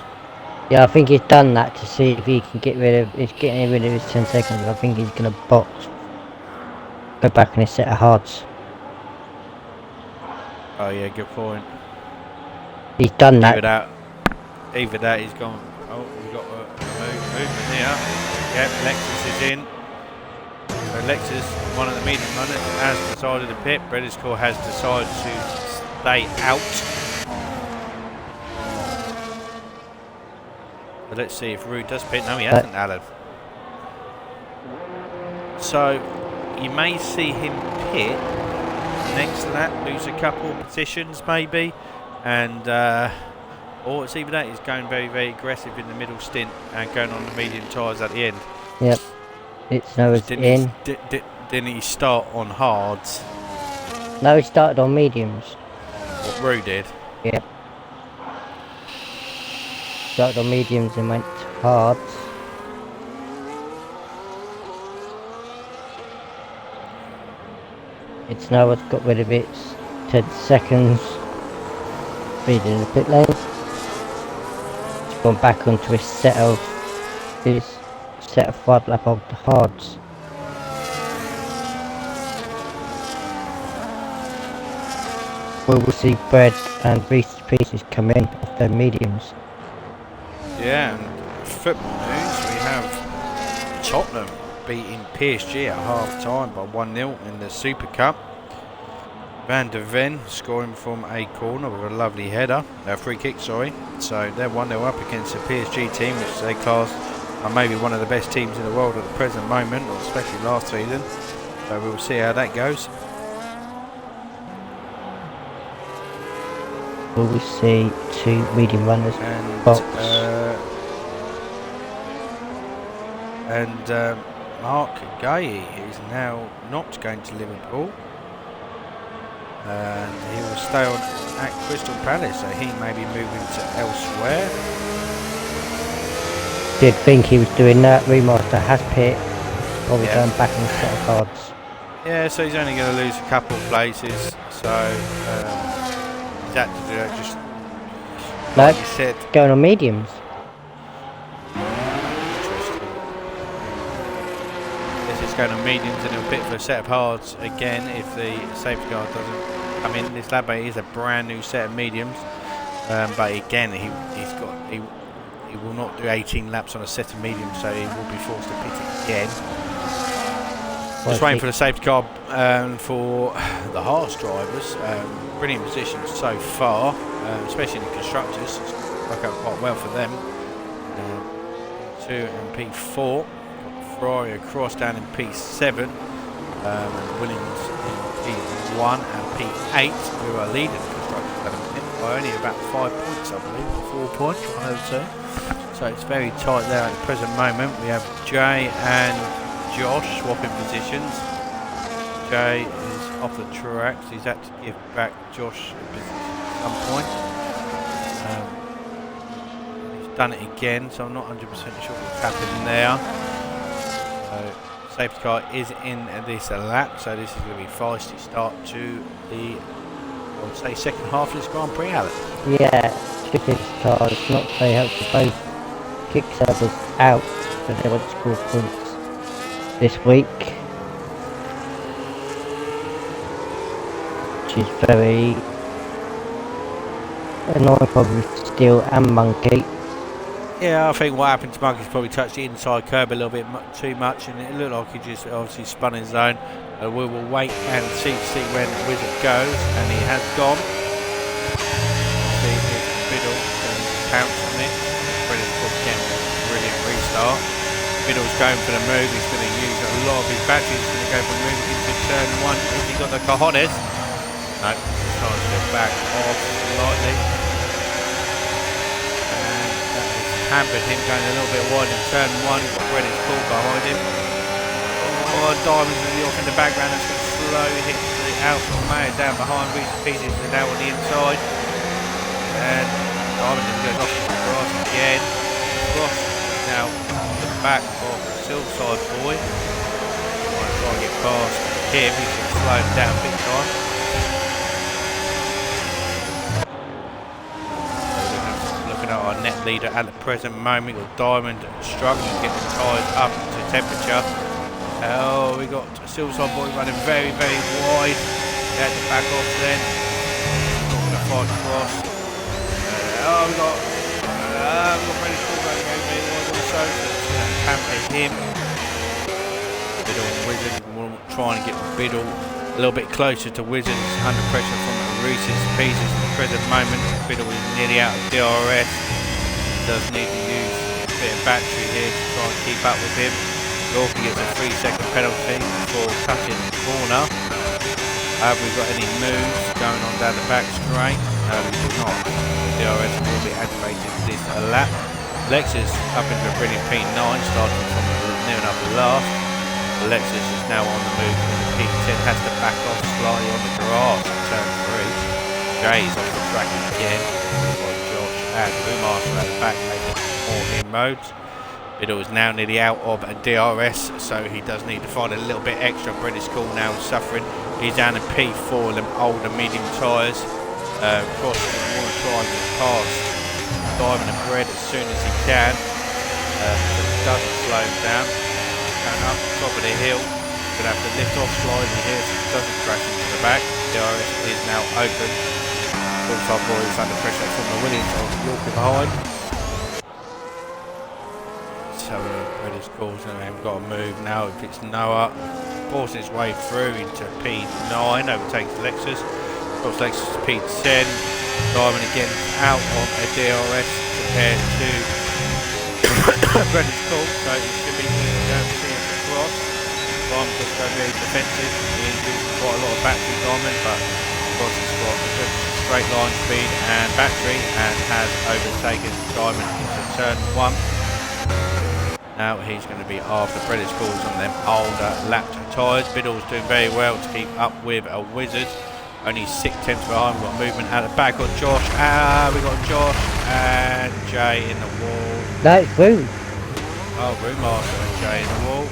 B: Yeah, I think he's done that to see if he can getting rid of his 10 seconds. I think he's going to box, go back in his set of hards.
A: Oh yeah, good point.
B: He's done that.
A: Either that he's gone. Oh, we've got a movement here. Yep, Lexus is in. So Lexus, one of the medium runners, has decided to pit. Bread is Cool has decided to stay out. But let's see if Rude does pit. No, he hasn't, Alan. So you may see him pit next lap, lose a couple of positions maybe, and or it's either that he's going very, very aggressive in the middle stint and going on the medium tyres at the end.
B: Yep. It's Noah's in.
A: Didn't he start on hards?
B: No, he started on mediums.
A: What Rue did?
B: Yep. Started on mediums and went to hards. It's Noah's got rid of it. 10 seconds. Speed in the pit lane. He's gone back onto his set of 5 lap of the hards. We will see Bread and Reese's Pieces come in off their mediums.
A: Yeah, and football news, we have Tottenham beating PSG at half time by 1-0 in the Super Cup. Van der Ven scoring from a corner with a lovely header, free kick, sorry. So they're 1-0 up against the PSG team, which they class are maybe one of the best teams in the world at the present moment, or especially last season. So we'll see how that goes.
B: Will we see 2 medium runners
A: And
B: box?
A: Mark Gay is now not going to Liverpool, and he will stay on at Crystal Palace, so he may be moving to elsewhere.
B: Did think he was doing that. Remaster has pit. Probably
A: Yeah.
B: going back on the set of cards.
A: Yeah, so he's only going to lose a couple of places, so he's had to do that just
B: No,
A: like you said.
B: going on mediums.
A: Interesting. This is going on mediums and he'll pit for a set of hards again if the safety car doesn't come in. This lap is a brand new set of mediums, but again he will not do 18 laps on a set of mediums, so he will be forced to pit again. Just waiting for the safety car for the Haas drivers. Brilliant positions so far, especially in the constructors. It's worked out quite well for them. P2 and P4. Got Ferrari across down in P7. And Williams in P1 and P8, who are leading the constructors at the minute by only about 5 points, I believe, 4 points, one of the two. So it's very tight there at the present moment. We have Jay and Josh swapping positions. Jay is off the track, so he's had to give back Josh a position at some point. He's done it again, so I'm not 100% sure what's happened there. So safety car is in this lap, so this is going to be a feisty start to the, I would say, second half of this Grand Prix, Alan.
B: Yeah, two safety cars, not very helpful. Both kick-servers out, but they want to score points this week, which is very annoying, probably Steel and Monkey.
A: Yeah, I think what happened to Monkey's probably touched the inside curb a little bit too much, and it looked like he just obviously spun his zone. We will wait and see when Wizard goes, and he has gone. See if Biddle can pounce on it. Brilliant restart. Biddle's going for the move. He's going to use a lot of his batteries. He's going to go for a move into turn 1. Has he got the cojones? No, he's trying to get back off slightly. And that has hampered him going a little bit wide in turn 1. He's got Reddit's pull behind him. Oh, Diamond's going to be off in the background. It's going to slow hit the Alfa Romeo down behind. Reese Pieces is now on the inside. And Diamond goes off the grass again. Cross now on the back of the Silverside boy. Might try and get past him. He's going to slow him down big time. Looking at our net leader at the present moment. We've got Diamond struggling to get the tyres up to temperature. Oh, we got Silverside boy running very, very wide. He had to back off then. Not going to fight across. We got British Bull going over also, so it's going to hamper him. Biddle and Wizard will try and get Biddle a little bit closer to Wizard. He's under pressure from the Reese's Pieces at the present moment. Biddle is nearly out of DRS. Does need to use a bit of battery here to try and keep up with him. Yorkie gets a 3-second penalty for touching the corner. Have we got any moves going on down the back straight? No, we do not. DRS will be activated this lap. Lexus up into a brilliant P9, starting from near enough last. Lexus is now on the move in the P10, has to back off slightly on the grass at turn 3. Jay is off the track again. We've got Josh and Bumaster at the back making more inroads. Biddle is now nearly out of a DRS, so he does need to find a little bit extra. British Cool now suffering. He's down in P4, them older medium tyres. Cross want to try and get past Diamond and Bread as soon as he can. So he doesn't slow him down. Going up the top of the hill. Gonna have to lift off slightly here so he doesn't crash into the back. DRS is now open. Full-time boys under pressure from the Williams on Yorkie behind. So British Calls and they've got to move now. If it's Noah, forcing his way through into P9, overtakes Lexus. Cross Lexus P10. Diamond again out on a DRS compared to British Call, so it should be easy to see him across. Diamond just go very defensive. He uses quite a lot of battery Diamond, but Cross has got a good straight line speed and battery and has overtaken Diamond into turn 1. Now he's going to be after British Calls on them older lapped tyres. Biddle's doing very well to keep up with a Wizard. Only 6 tenths behind. We've got movement at the back on Josh. We got Josh and Jay in the wall.
B: That's Boom.
A: Oh, Brewmaster and Jay in the wall.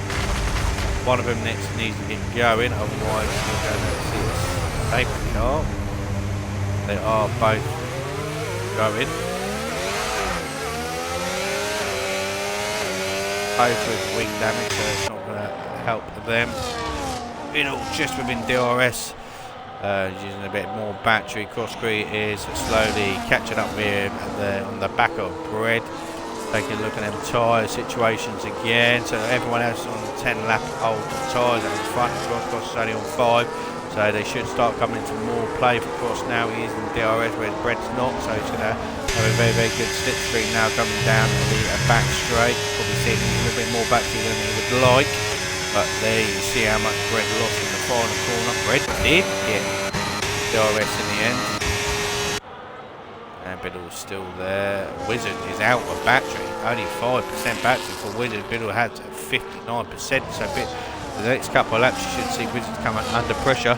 A: One of them needs to get going, otherwise we're going to see a safety car. They are both going. Both with wing damage, so it's not going to help them. Biddle just within DRS. Using a bit more battery. Crosscree is slowly catching up with on the back of Bread. Taking a look at them tyre situations again. So everyone else on 10 lap old tyres at the front. Cross is only on 5. So they should start coming into more play for Cross now. He is in DRS where Bread's not. So he's going to have a very, very good slipstream now coming down the back straight. Probably seeing a little bit more battery than he would like. But there you see how much Bread lost in the final corner. Bread did get DRS in the end. And Biddle's still there. Wizard is out of battery. Only 5% battery for Wizard. Biddle had 59%. So the next couple of laps you should see Wizard coming under pressure.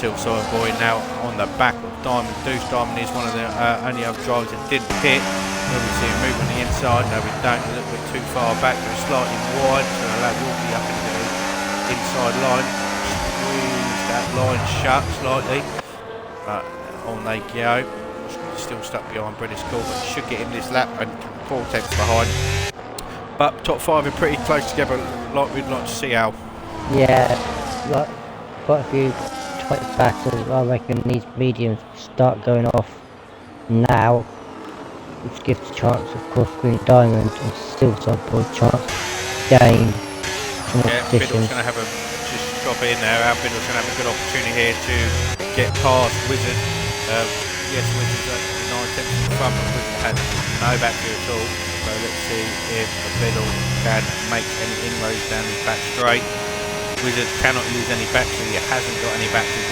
A: Still Soil Boy now on the back of Diamond. Deuce Diamond is one of the only other drivers that didn't pit. Will we see him move on the inside? No, we don't. A little bit too far back. We're slightly wide, so allow Yorkie up into the inside line. Squeeze that line shut slightly. But on they go. Still stuck behind British Cool, but should get in this lap and 4 tenths behind. But top 5 are pretty close together, like we'd like to see, Al.
B: Yeah, like quite a few tight battles. I reckon these mediums start going off now, which gives a chance of Cross Green Diamond and still some point chance gain some
A: Biddle's going to have a just drop in there. Our Biddle's going to have a good opportunity here to get past Wizard. Yes, Wizard's at 9 tenths in front, but Wizard has no battery at all. So let's see if Biddle can make any inroads down his back straight. Wizard cannot use any battery. He hasn't got any battery.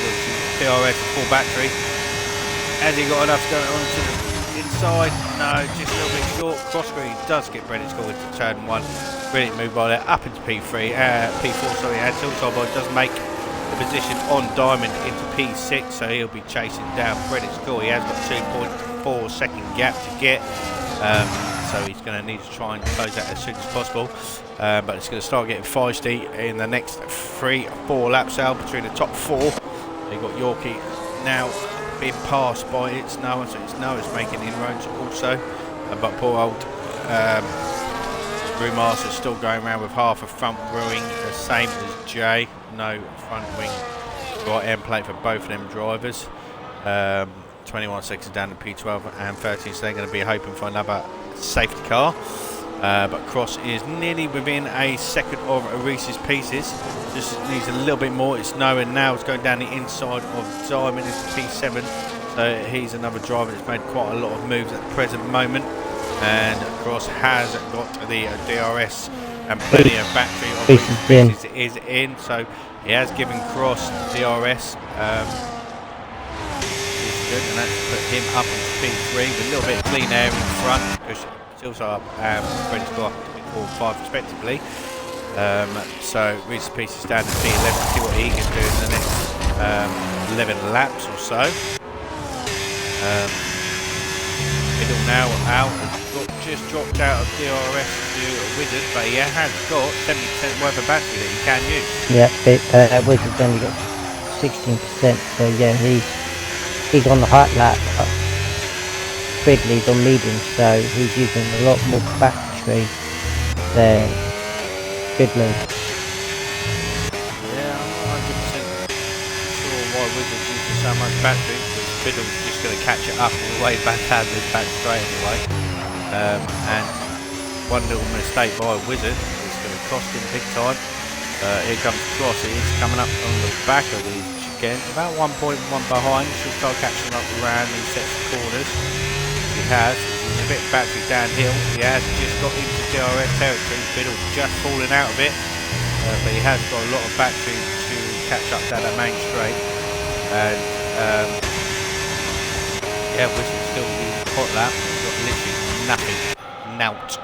A: DRS full battery. Has he got enough to go on to the inside? No, just a little bit short. Crossbury does get Brennan's call into turn 1. Brilliant move by there. Up into P4, sorry. And Silverboy does make the position on Diamond into P6, so he'll be chasing down Brennan's call. He has got 2.4 second gap to get. So he's going to need to try and close that as soon as possible. But it's going to start getting feisty in the next 3-4 laps out between the top 4. You've got Yorkie now being passed by It's Noah, so It's Noah's making inroads also. But poor old Brewmaster's still going around with half a front wing, the same as Jay. No front wing right end plate for both of them drivers. 21 seconds down to P12 and 13, so they're going to be hoping for another safety car. but Cross is nearly within a second of Reese's Pieces. Just needs a little bit more. It's nowhere now. It's going down the inside of Diamond into P7. So he's another driver that's made quite a lot of moves at the present moment. And Cross has got the DRS and plenty of battery of Reese's Pieces is in. So he has given Cross DRS. Good, and that's put him up on P3 with a little bit of clean air in front because Sills up and Freddy's got up to P4 and 5 respectively. So Reese's Pieces down to P11, see what he can do in the next 11 laps or so. Middle now out, just dropped out of DRS to Wizard, but he has got 70% worth of battery that he can use.
B: Yeah, Wizard's only got 16%, so yeah, he's on the hot lap. Ridley's on medium, so he's using a lot more battery than Ridley.
A: Yeah, I'm not 100% sure why Wizard's using so much battery, because Fiddle's just going to catch it up all the way back out of this back straight anyway. And one little mistake by Wizard is going to cost him big time. Here comes Cross, he's coming up on the back of these again, about 1.1 behind. Should start catching up around these sets of corners. He has, he's a bit battery downhill. He has just got into DRS territory. Fiddle's just falling out of it, but he has got a lot of battery to catch up down that main straight. And yeah, Wizard's still using hot lap. He's got literally nothing, nout.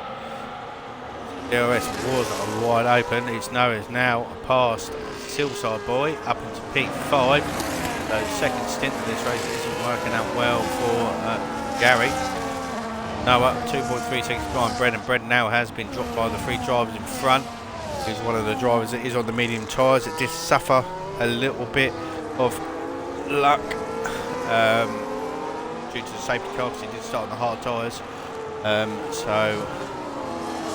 A: DRS was wide open. It's now past Silside Boy up into P5. So second stint of this race isn't working out well for Gary. Noah 2.3 seconds behind Brendan. Brendan now has been dropped by the three drivers in front. He's one of the drivers that is on the medium tyres. It did suffer a little bit of luck due to the safety car because he did start on the hard tyres. So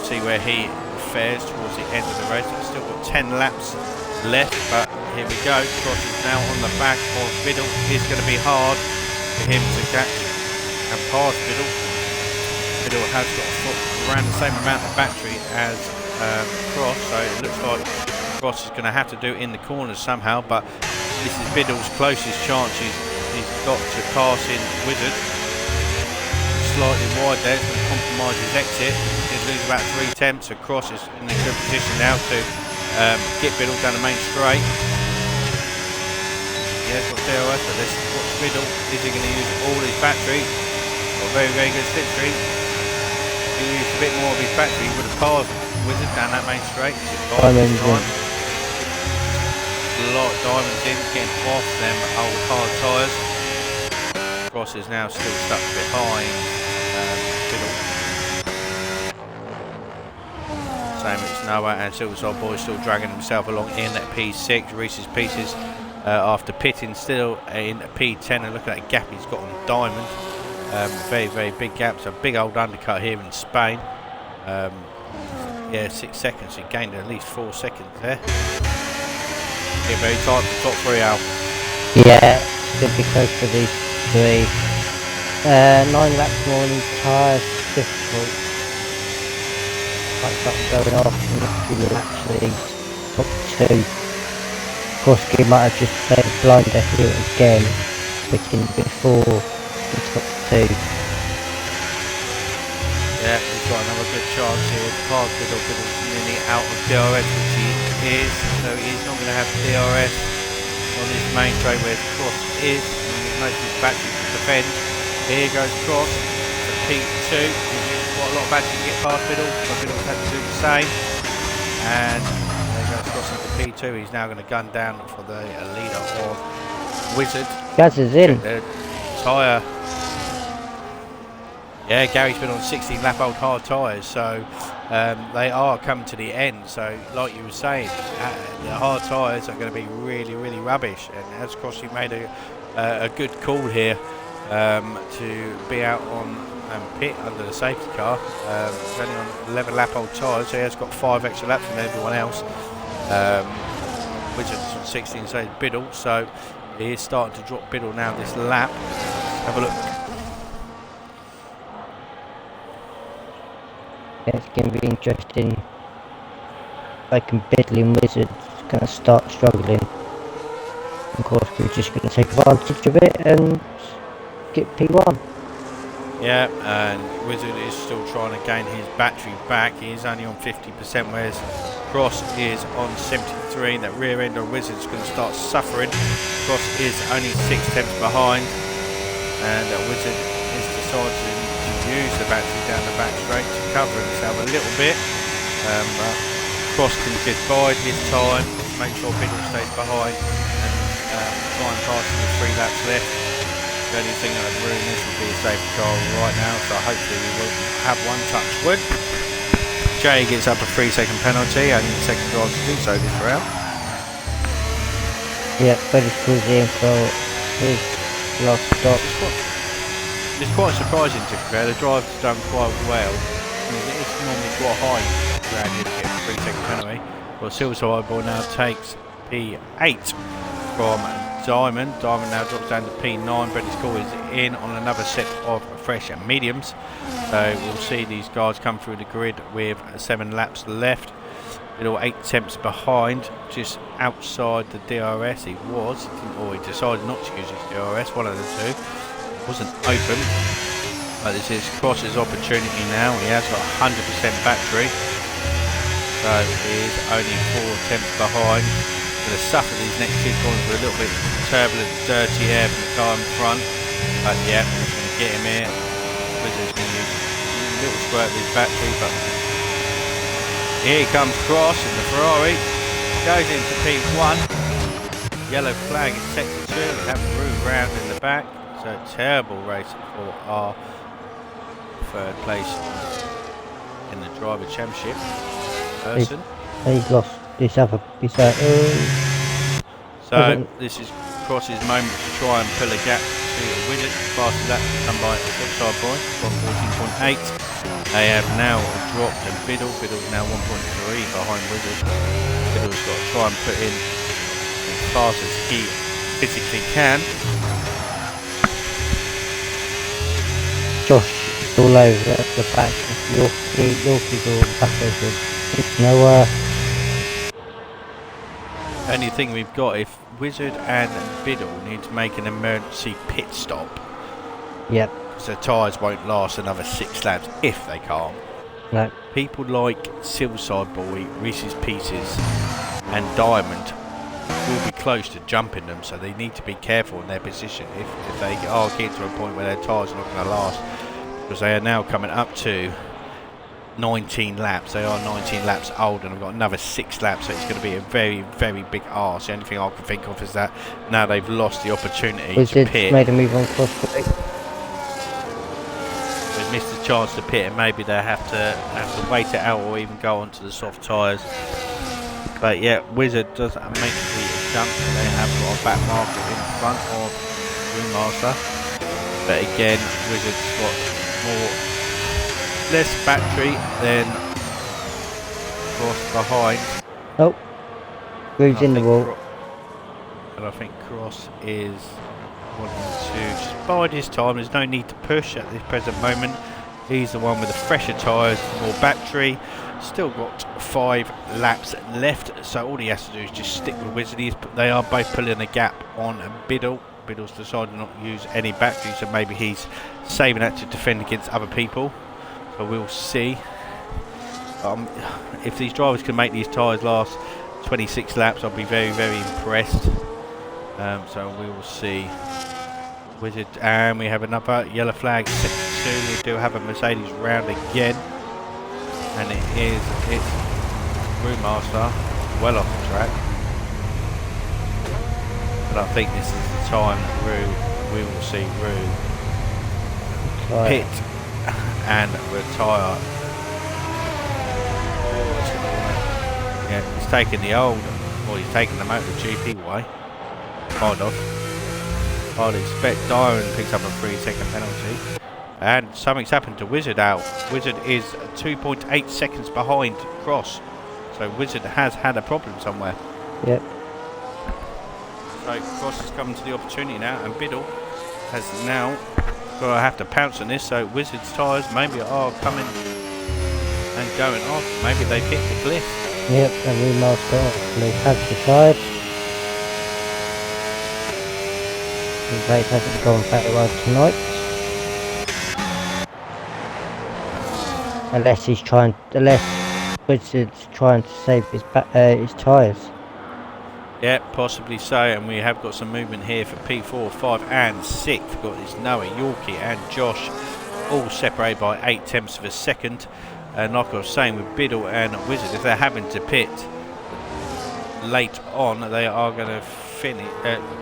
A: see where he fares towards the end of the race. He's still got 10 laps left, but here we go. Cross is now on the back of Biddle. It's going to be hard for him to catch and pass Biddle. Biddle has got around the same amount of battery as Cross, so it looks like Cross is going to have to do it in the corners somehow, but this is Biddle's closest chance. He's got to pass in Wizard. Slightly wide there, it's going to compromise his exit. He did lose about 3/10, so Cross is in a good position now to get Biddle down the main straight. He has got DRS, but let's watch Biddle. Is he going to use all his battery? Got a very, very good slipstream. If he used a bit more of his battery, he would have passed Wizard down that main straight.
B: Diamonds in.
A: A lot of diamonds in, getting off them old hard tyres. Cross is now still stuck behind Biddle. Same as Noah, and Silverside Boy still dragging himself along in at P6. Reese's Pieces after pitting still in P10, and look at that gap he's got on Diamond. Very, very big gap. So a big old undercut here in Spain. Yeah, 6 seconds. He gained at least 4 seconds there. Get very tight for the top three, Al.
B: Yeah, should be close to these three. 9 laps more on these tyres. Difficult. Like something going off and actually top 2. Of course, he might have just played a blind here again, picking before the top 2.
A: Yeah, he's got another good chance here. Past Biddle's nearly out of DRS, which he is. So he's not going to have DRS on this main straight where Cross is. And most of his battery to defend. Here goes Cross to P2. He's got a lot of battery to get past Biddle, but Biddle's had to do the same. And there goes Cross into P2. He's now going to gun down for the leader of Wizard.
B: Gaz is in.
A: The tyre. Yeah, Gary's been on 16 lap old hard tyres, so they are coming to the end. So like you were saying, the hard tyres are going to be really, really rubbish. And as Crossy made a good call here to be out on pit under the safety car. He's only on 11 lap old tyres, so he has got 5 extra laps than everyone else. Which is on 16, so it's Biddle. So he is starting to drop Biddle now this lap. Have a look.
B: It's going to be interesting. Like Biddling Wizard's going to start struggling. Of course, we're just going to take advantage of it and get P1.
A: Yeah, and Wizard is still trying to gain his battery back. He is only on 50%, whereas Cross is on 73. That rear end on Wizard's going to start suffering. Cross is only 6 tenths behind, and Wizard is deciding to use the battery down the back straight to cover himself a little bit. But Cross can just bide his time, make sure Biddle stays behind, and try and pass him with 3 laps left. The only thing that would ruin this would be a safety car right now, so hopefully we will have one touch wood. Jay gets up a 3-second penalty, only the second drive to do so this round.
B: Yep, but it's cruising for his last stop.
A: It's quite surprising to be fair. The drive's done quite well. I mean, it's normally quite high around here to get a 3-second penalty. Well, Silver Eyeball now takes P8 from Diamond. Diamond now drops down to P9. Brendan School is in on another set of fresh mediums. So we'll see these guys come through the grid with 7 laps left. Little 8 attempts behind, just outside the DRS. He decided not to use his DRS, one of the two. It wasn't open. But this is Cross's opportunity now. He has got 100% battery. So he is only 4 attempts behind. Going to suffer these next 2 corners with a little bit turbulent, dirty air from the car in front. But yeah, we're going to get him here. Wizard's going to use a little squirt of his battery, but here comes Cross in the Ferrari. Goes into P1. Yellow flag is set to 2. We have Rue round in the back. So terrible race for our 3rd place in the driver championship person.
B: He's lost this other.
A: So this is Cross's moment to try and pull a gap to Wizard. Fastest lap done by Silverside Boy from 14.8. They have now dropped to Biddle. Biddle's now 1.3 behind Wizard. Biddle's got to try and put in as fast as he physically can.
B: Josh all over at the back. Yorkie's all back over. No,
A: only thing we've got, if Wizard and Biddle need to make an emergency pit stop.
B: Yep.
A: Because their tyres won't last another 6 laps if they can't.
B: No.
A: People like Silverside Boy, Reese's Pieces and Diamond will be close to jumping them, so they need to be careful in their position if they are getting to a point where their tyres are not going to last, because they are now coming up to 19 laps. They are 19 laps old and have got another 6 laps, so it's going to be a very, very big arse. The only thing I can think of is that now they've lost the opportunity to pit.
B: Made a move on Cross.
A: They've missed the chance to pit, and maybe they have to wait it out or even go onto the soft tyres. But yeah, Wizard does make the jump. They have got a back marker in front of Ringmaster. But again, Wizard's got less battery than Cross behind.
B: Oh, Groove's in the wall.
A: And I think Cross is wanting to just bide his time. There's no need to push at this present moment. He's the one with the fresher tyres, more battery. Still got 5 laps left, so all he has to do is just stick with Wizard. They are both pulling a gap on Biddle. Biddle's decided not to use any battery, so maybe he's saving that to defend against other people. So we'll see. If these drivers can make these tyres last 26 laps, I'll be very, very impressed. So we will see. Wizard, and we have another yellow flag set to 2. We do have a Mercedes round again. And it's Brewmaster well off the track. But I think this is the time that we will see Rue pit and retire. Yeah, he's taking the old, or he's taking the MotoGP way. Kind of. I'd expect Diamond picks up a 3-second penalty. And something's happened to Wizard out. Wizard is 2.8 seconds behind Cross. So Wizard has had a problem somewhere.
B: Yep.
A: So Cross has come to the opportunity now, and Biddle has now got to have to pounce on this. So Wizard's tyres maybe are coming and going off. Maybe they've hit the cliff.
B: Yep, and we marked off. Blue has decided. The race hasn't gone very well tonight. Unless Wizard's trying to save his tyres.
A: Yeah, possibly so, and we have got some movement here for P4, 5 and 6. We've got this Noah, Yorkie and Josh all separated by 8/10 of a second. And like I was saying with Biddle and Wizard, if they're having to pit late on, they are going to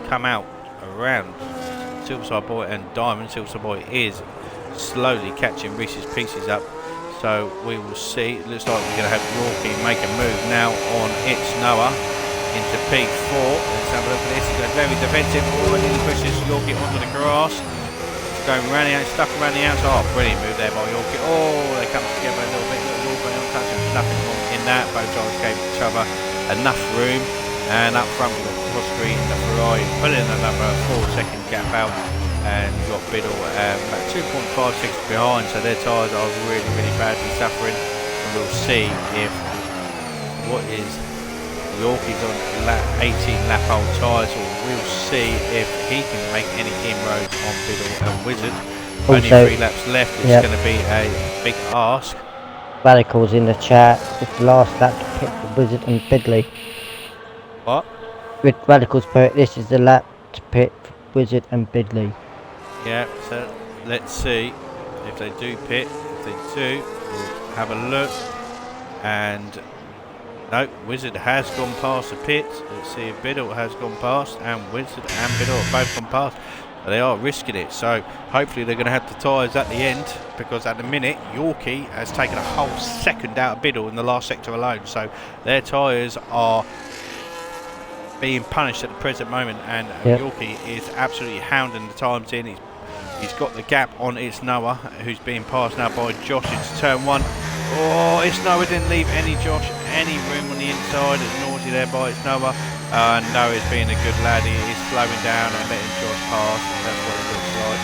A: come out around Silverside Boy and Diamond. Silverside Boy is slowly catching Reese's Pieces up. So we will see. It looks like we're going to have Yorkie make a move now on It's Noah into P4. Let's have a look at this. He's going very defensive. Oh, and he pushes Yorkie onto the grass. Going around the outside, stuck around the outside. Oh, brilliant move there by Yorkie. Oh, they come together a little bit. Nothing wrong in that. Both drivers gave each other enough room. And up front we've got Cross Green and the Ferrari pulling another 4-second gap out. And you've got Biddle about 2.56 behind. So their tyres are really, really badly suffering. And we'll see if what is Yorkie's on 18 lap old tyres, or we'll see if he can make any inroads on Biddle and Wizard. Only 3 laps left. It's going to be a big ask.
B: Radicals in the chat. It's the last lap to pit for Wizard and Bidley.
A: What?
B: With Radicals put this is the lap to pit for Wizard and Bidley.
A: Yeah, so let's see if they do pit. If they do, we'll have a look. And no, Wizard has gone past the pit. Let's see if Biddle has gone past, and Wizard and Biddle have both gone past. They are risking it, so hopefully they're going to have the tyres at the end, because at the minute Yorkie has taken a whole second out of Biddle in the last sector alone, so their tyres are being punished at the present moment, and Yorkie is absolutely hounding the times in. He's got the gap on It's Noah, who's being passed now by Josh into turn 1. Oh, It's Noah didn't leave any room on the inside. It's naughty there by It's Noah. Noah's being a good lad. He is slowing down and letting Josh pass. That's what it looks like.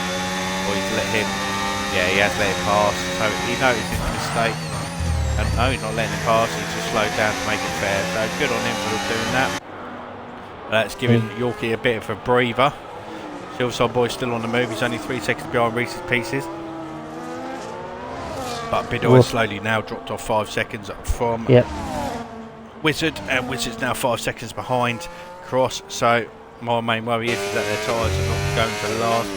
A: Or he's let him. Yeah, he has let him pass. So he noticed his mistake. And no, he's not letting him pass. He's just slowed down to make it fair. So good on him for doing that. That's giving Yorkie a bit of a breather. Silverside Boy's still on the move. He's only 3 seconds behind Reese's Pieces. But Biddle has slowly now dropped off 5 seconds from Wizard, and Wizard's now 5 seconds behind Cross. So my main worry is that their tyres are not going to last.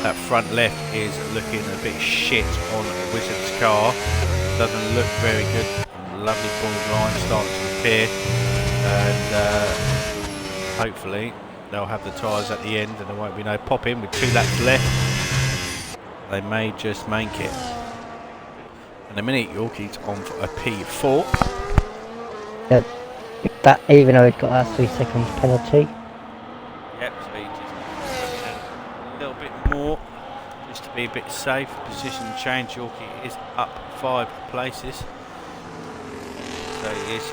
A: That front left is looking a bit shit on Wizard's car. Doesn't look very good. Lovely board line starting to appear, and hopefully they'll have the tyres at the end and there won't be no pop in with 2 laps left. They may just make it. In a minute, Yorkie's on for a P4.
B: Yep. That, even though he's got that 3 seconds penalty.
A: Yep, so he just a little bit more just to be a bit safe. Position change. Yorkie is up 5 places. So he is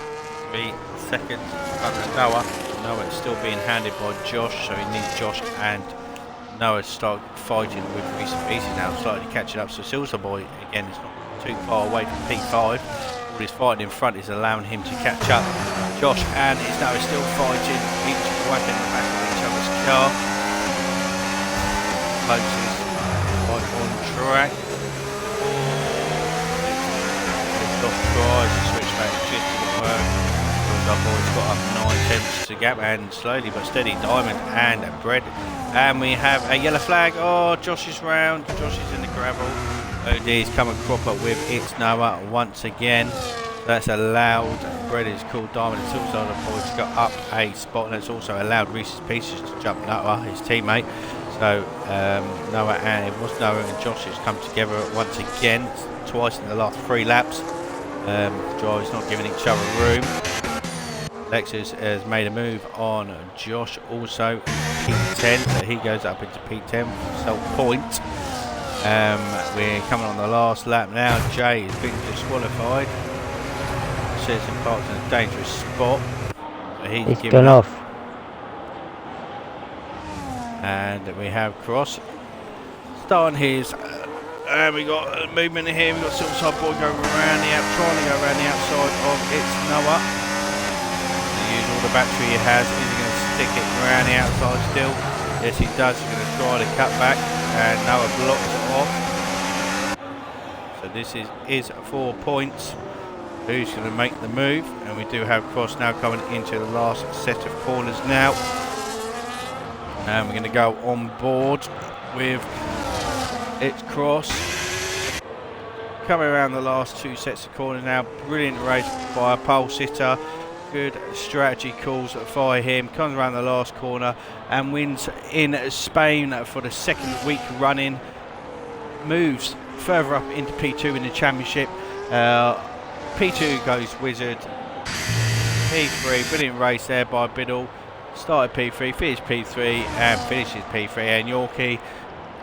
A: 3 seconds under Noah. Noah is still being handed by Josh, so he needs Josh and Noah to start fighting with Reese's Pieces now, slightly catching up. So Silverside Boy again is not too far away from P5. All his fighting in front is allowing him to catch up. Josh and It's Noah still fighting, each whacking the back of each other's car. Close is right on track. It's off tries, the switchback just didn't work. Our boys got up 9/10 to gap, and slowly but steady Diamond and Bread. And we have a yellow flag. Oh, Josh is round. Josh is in the gravel. OD's come a cropper with It's Noah once again. That's allowed Bread is called Diamond and Silverside Boy to go up a spot, and it's also allowed Reese's Pieces to jump Noah, his teammate. So Noah and Josh has come together once again, twice in the last 3 laps. The drivers not giving each other room. Lexus has made a move on Josh, also P10, so he goes up into P10 for point. We're coming on the last lap now. Jay has been disqualified. Says in parked in a dangerous spot. So he's gone off. And we have Cross starting his And we got movement here. We got Silverside Boy going around trying to go around the outside of its Noah. Use all the battery he has. Is he going to stick it around the outside still? Yes, he does. He's going to try to cut back, and Noah blocks it off. So this is 4 points. Who's going to make the move? And we do have Cross now coming into the last set of corners now. And we're going to go on board with its Cross. Coming around the last 2 sets of corners now. Brilliant race by a pole sitter. Good strategy calls by him. Comes around the last corner and wins in Spain for the 2nd week running. Moves further up into P2 in the championship. P2 goes Wizard. P3, brilliant race there by Biddle. Started P3, finished P3 and finishes P3. And Yorkie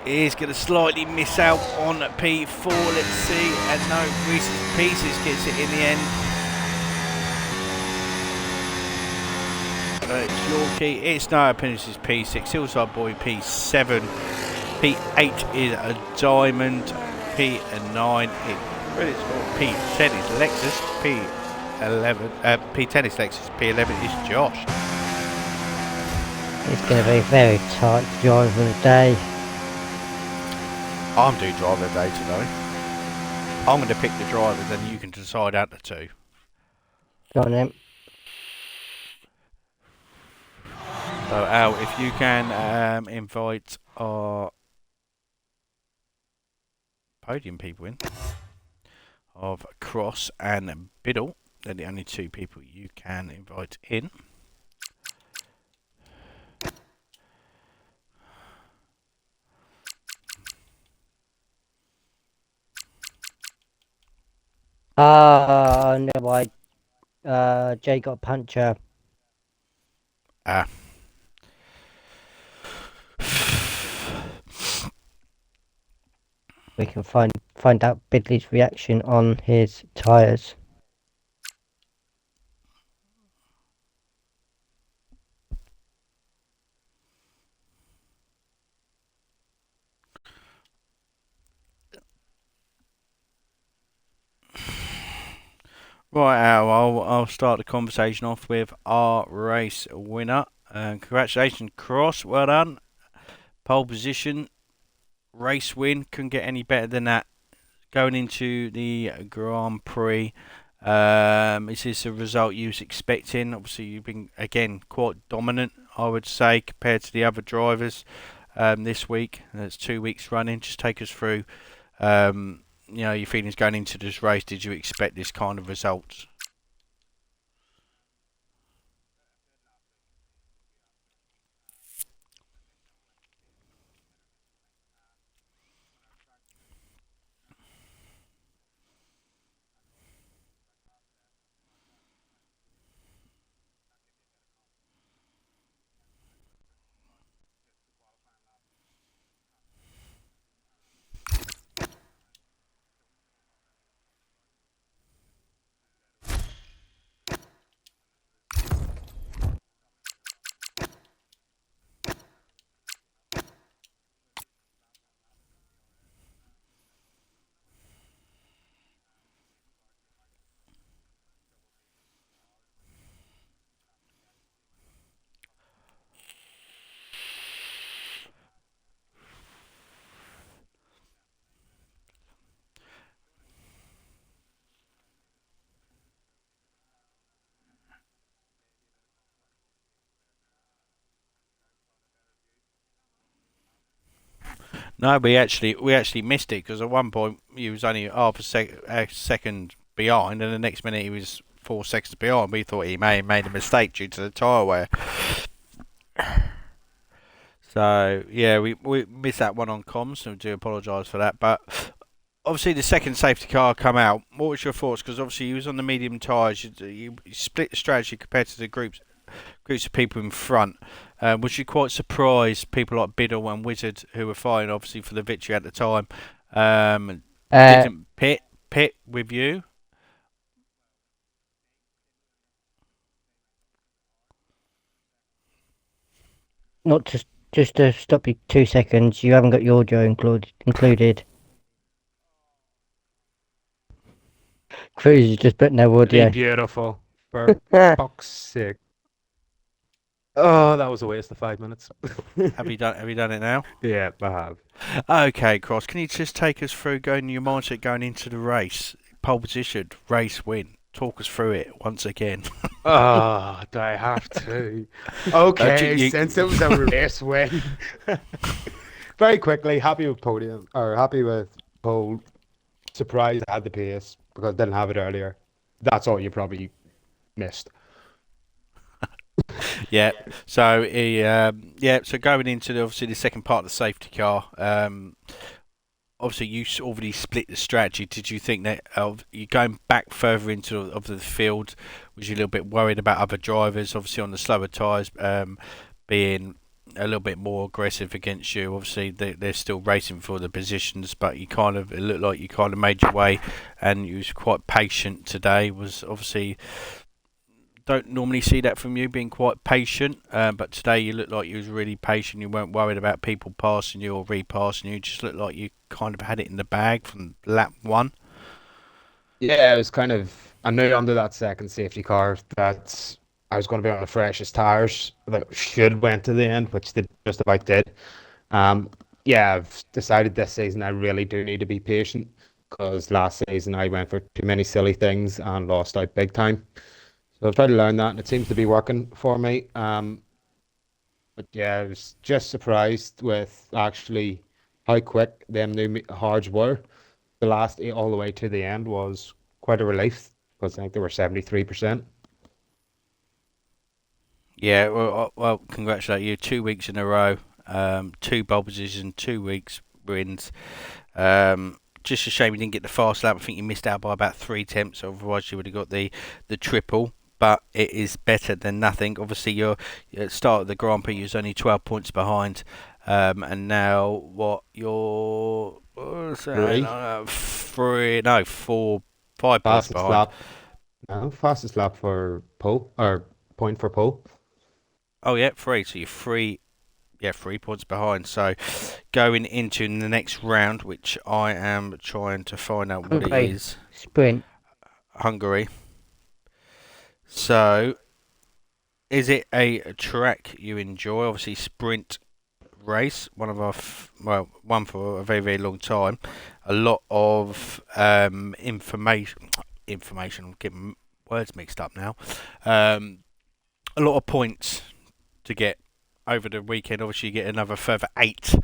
A: is going to slightly miss out on P4. Let's see. And no, Reese's Pieces gets it in the end. It's Yorkie. It's Noah finishes P6. Hillside Boy P7. P8 is a Diamond. P9 is really P10 is Lexus. P11 P10 is Lexus. P11 is Josh.
B: It's going to be a very tight drive of the day.
A: I'm doing driver of the day today. I'm going to pick the drivers and you can decide out the 2.
B: Go on then.
A: So Al, if you can invite our podium people in of Cross and Biddle, they're the only 2 people you can invite in.
B: No, Jay got a puncture. We can find out Bidley's reaction on his tyres.
A: Right, Al, I'll start the conversation off with our race winner. Congratulations, Cross. Well done. Pole position, race win. Couldn't get any better than that. Going into the Grand Prix, is this a result you was expecting? Obviously, you've been, again, quite dominant, I would say, compared to the other drivers this week. It's 2 weeks running. Just take us through your feelings going into this race. Did you expect this kind of results? No, we actually missed it because at one point he was only half a second behind, and the next minute he was 4 seconds behind. We thought he may have made a mistake due to the tyre wear. So yeah, we missed that one on comms, so we do apologise for that. But obviously the second safety car come out. What was your thoughts? Because obviously he was on the medium tyres. You split the strategy compared to the groups of people in front. Was you quite surprised people like Biddle and Wizard, who were fighting obviously for the victory at the time, didn't pit with you?
B: Not just to stop you 2 seconds. You haven't got your audio included. Cruz is just put no
C: Be
B: audio.
C: beautiful. For fuck's sake. Oh, that was a waste of 5 minutes.
A: Have you done it now?
C: Yeah, I have.
A: Okay, Cross. Can you just take us through going your mindset going into the race, pole position, race win? Talk us through it once again.
C: Oh, do I have to?
A: You,
C: Okay,
A: you,
C: since it was a race win. Very quickly, happy with podium, or happy with pole. Surprised I had the pace because I didn't have it earlier. That's all you probably missed.
A: yeah. So So going into obviously the second part of the safety car. Obviously you already split the strategy. Did you think that you going back further into of the field? Was you a little bit worried about other drivers, obviously on the slower tyres, being a little bit more aggressive against you? Obviously they're still racing for the positions, but it looked like you kind of made your way, and you was quite patient today. Was obviously don't normally see that from you, being quite patient, but today you looked like you was really patient. You weren't worried about people passing you or repassing you. You just looked like you kind of had it in the bag from lap one.
C: Yeah, it was kind of. I knew under that second safety car that I was going to be on the freshest tires that should went to the end, which they just about did. Um, yeah, I've decided this season I really do need to be patient because last season I went for too many silly things and lost out big time. So I've tried to learn that, and it seems to be working for me. But yeah, I was just surprised with actually how quick them new hards were. The last eight all the way to the end was quite a relief because I think they were 73%.
A: Yeah, well, congratulate you. 2 weeks in a row, two pole positions, 2 weeks wins. Just a shame you didn't get the fast lap. I think you missed out by about 3 tenths. Otherwise, you would have got the triple. But it is better than nothing. Obviously, your start of the Grand Prix, you was only 12 points behind, and now what? You're
C: Three.
A: three, no, four, 5 points
C: Fastest
A: behind.
C: lap. No, fastest lap for pole or point for pole.
A: Oh yeah, three. So you're three. Yeah, 3 points behind. So going into the next round, which I am trying to find out what it
B: Okay,
A: is,
B: sprint.
A: Hungary. So is it a track you enjoy? Obviously, sprint race, one of our one for a very very long time. A lot of information. I'm getting words mixed up now. A lot of points to get over the weekend. Obviously, you get another further 8.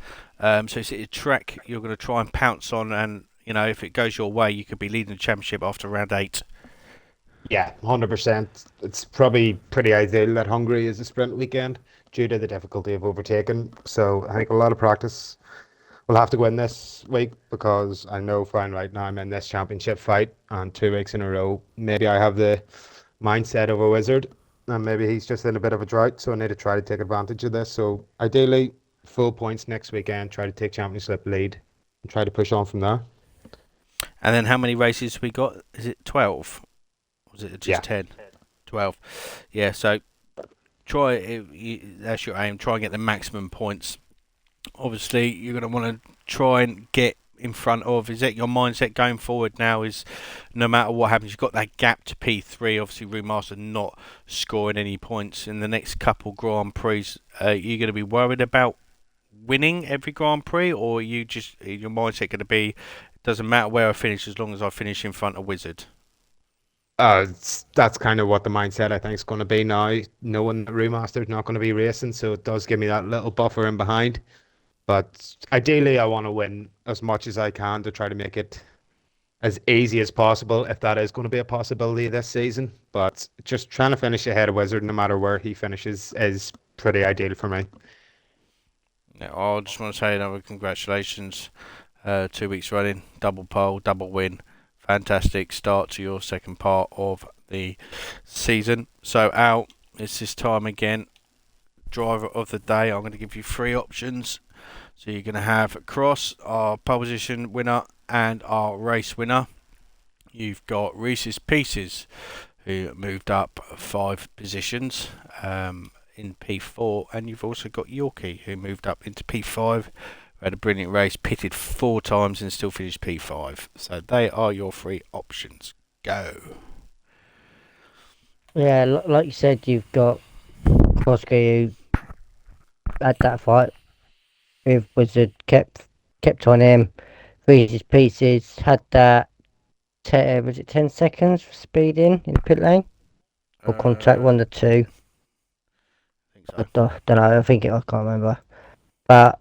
A: So it's a track you're going to try and pounce on, and if it goes your way, you could be leading the championship after round 8.
C: Yeah, 100%. It's probably pretty ideal that Hungary is a sprint weekend due to the difficulty of overtaking. So I think a lot of practice will have to go in this week because I know fine right now I'm in this championship fight and 2 weeks in a row. Maybe I have the mindset of a wizard and maybe he's just in a bit of a drought. So I need to try to take advantage of this. So ideally, full points next weekend, try to take championship lead and try to push on from there.
A: And then how many races we got? Is it 12? Was it just
C: Yeah.
A: 10? 12. Yeah. So that's your aim. Try and get the maximum points. Obviously, you're going to want to try and get in front of. Is that your mindset going forward now? Is no matter what happens, you've got that gap to P3. Obviously, Remaster not scoring any points in the next couple Grand Prix. You're going to be worried about winning every Grand Prix, or are you just your mindset going to be doesn't matter where I finish as long as I finish in front of Wizard?
C: That's kind of what the mindset I think is going to be now, knowing that Remaster's not going to be racing, so it does give me that little buffer in behind. But ideally, I want to win as much as I can to try to make it as easy as possible, if that is going to be a possibility this season. But just trying to finish ahead of Wizard, no matter where he finishes, is pretty ideal for me.
A: Yeah, I just want to say another congratulations. 2 weeks running, double pole, double win. Fantastic start to your second part of the season. So, Al, it's this time again. Driver of the day. I'm going to give you 3 options. So you're going to have Cross, our pole position winner, and our race winner. You've got Reese's Pieces, who moved up 5 positions in P4, and you've also got Yorkie, who moved up into P5. Had a brilliant race, pitted 4 times and still finished P5. So they are your 3 options. go.
B: Yeah, like you said, you've got Koski who had that fight with Wizard, kept on him, Reese's pieces, had that, was it 10 seconds for speeding in the pit lane? Or contract,
A: I
B: one or two.
A: think
B: I
A: so.
B: don't know, I can't remember. But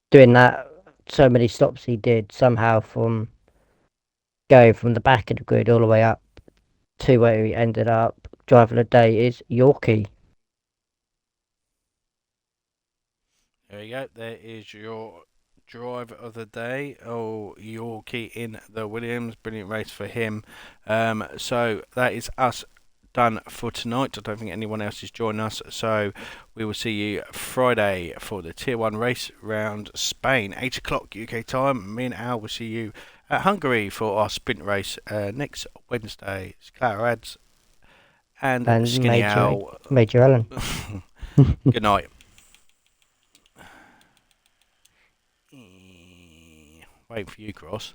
B: doing that, so many stops he did, somehow from going from the back of the grid all the way up to where he ended up, driver of the day is Yorkie.
A: There you go. There is your driver of the day. Oh, Yorkie in the Williams. Brilliant race for him. So that is us done for tonight. I don't think anyone else is joining us. So we will see you Friday for the Tier 1 race round Spain. 8 o'clock UK time. Me and Al will see you at Hungary for our sprint race next Wednesday. It's Clara Ads and
B: And
A: Skinny Al.
B: Major Allen.
A: Good night. Wait for you, Cross.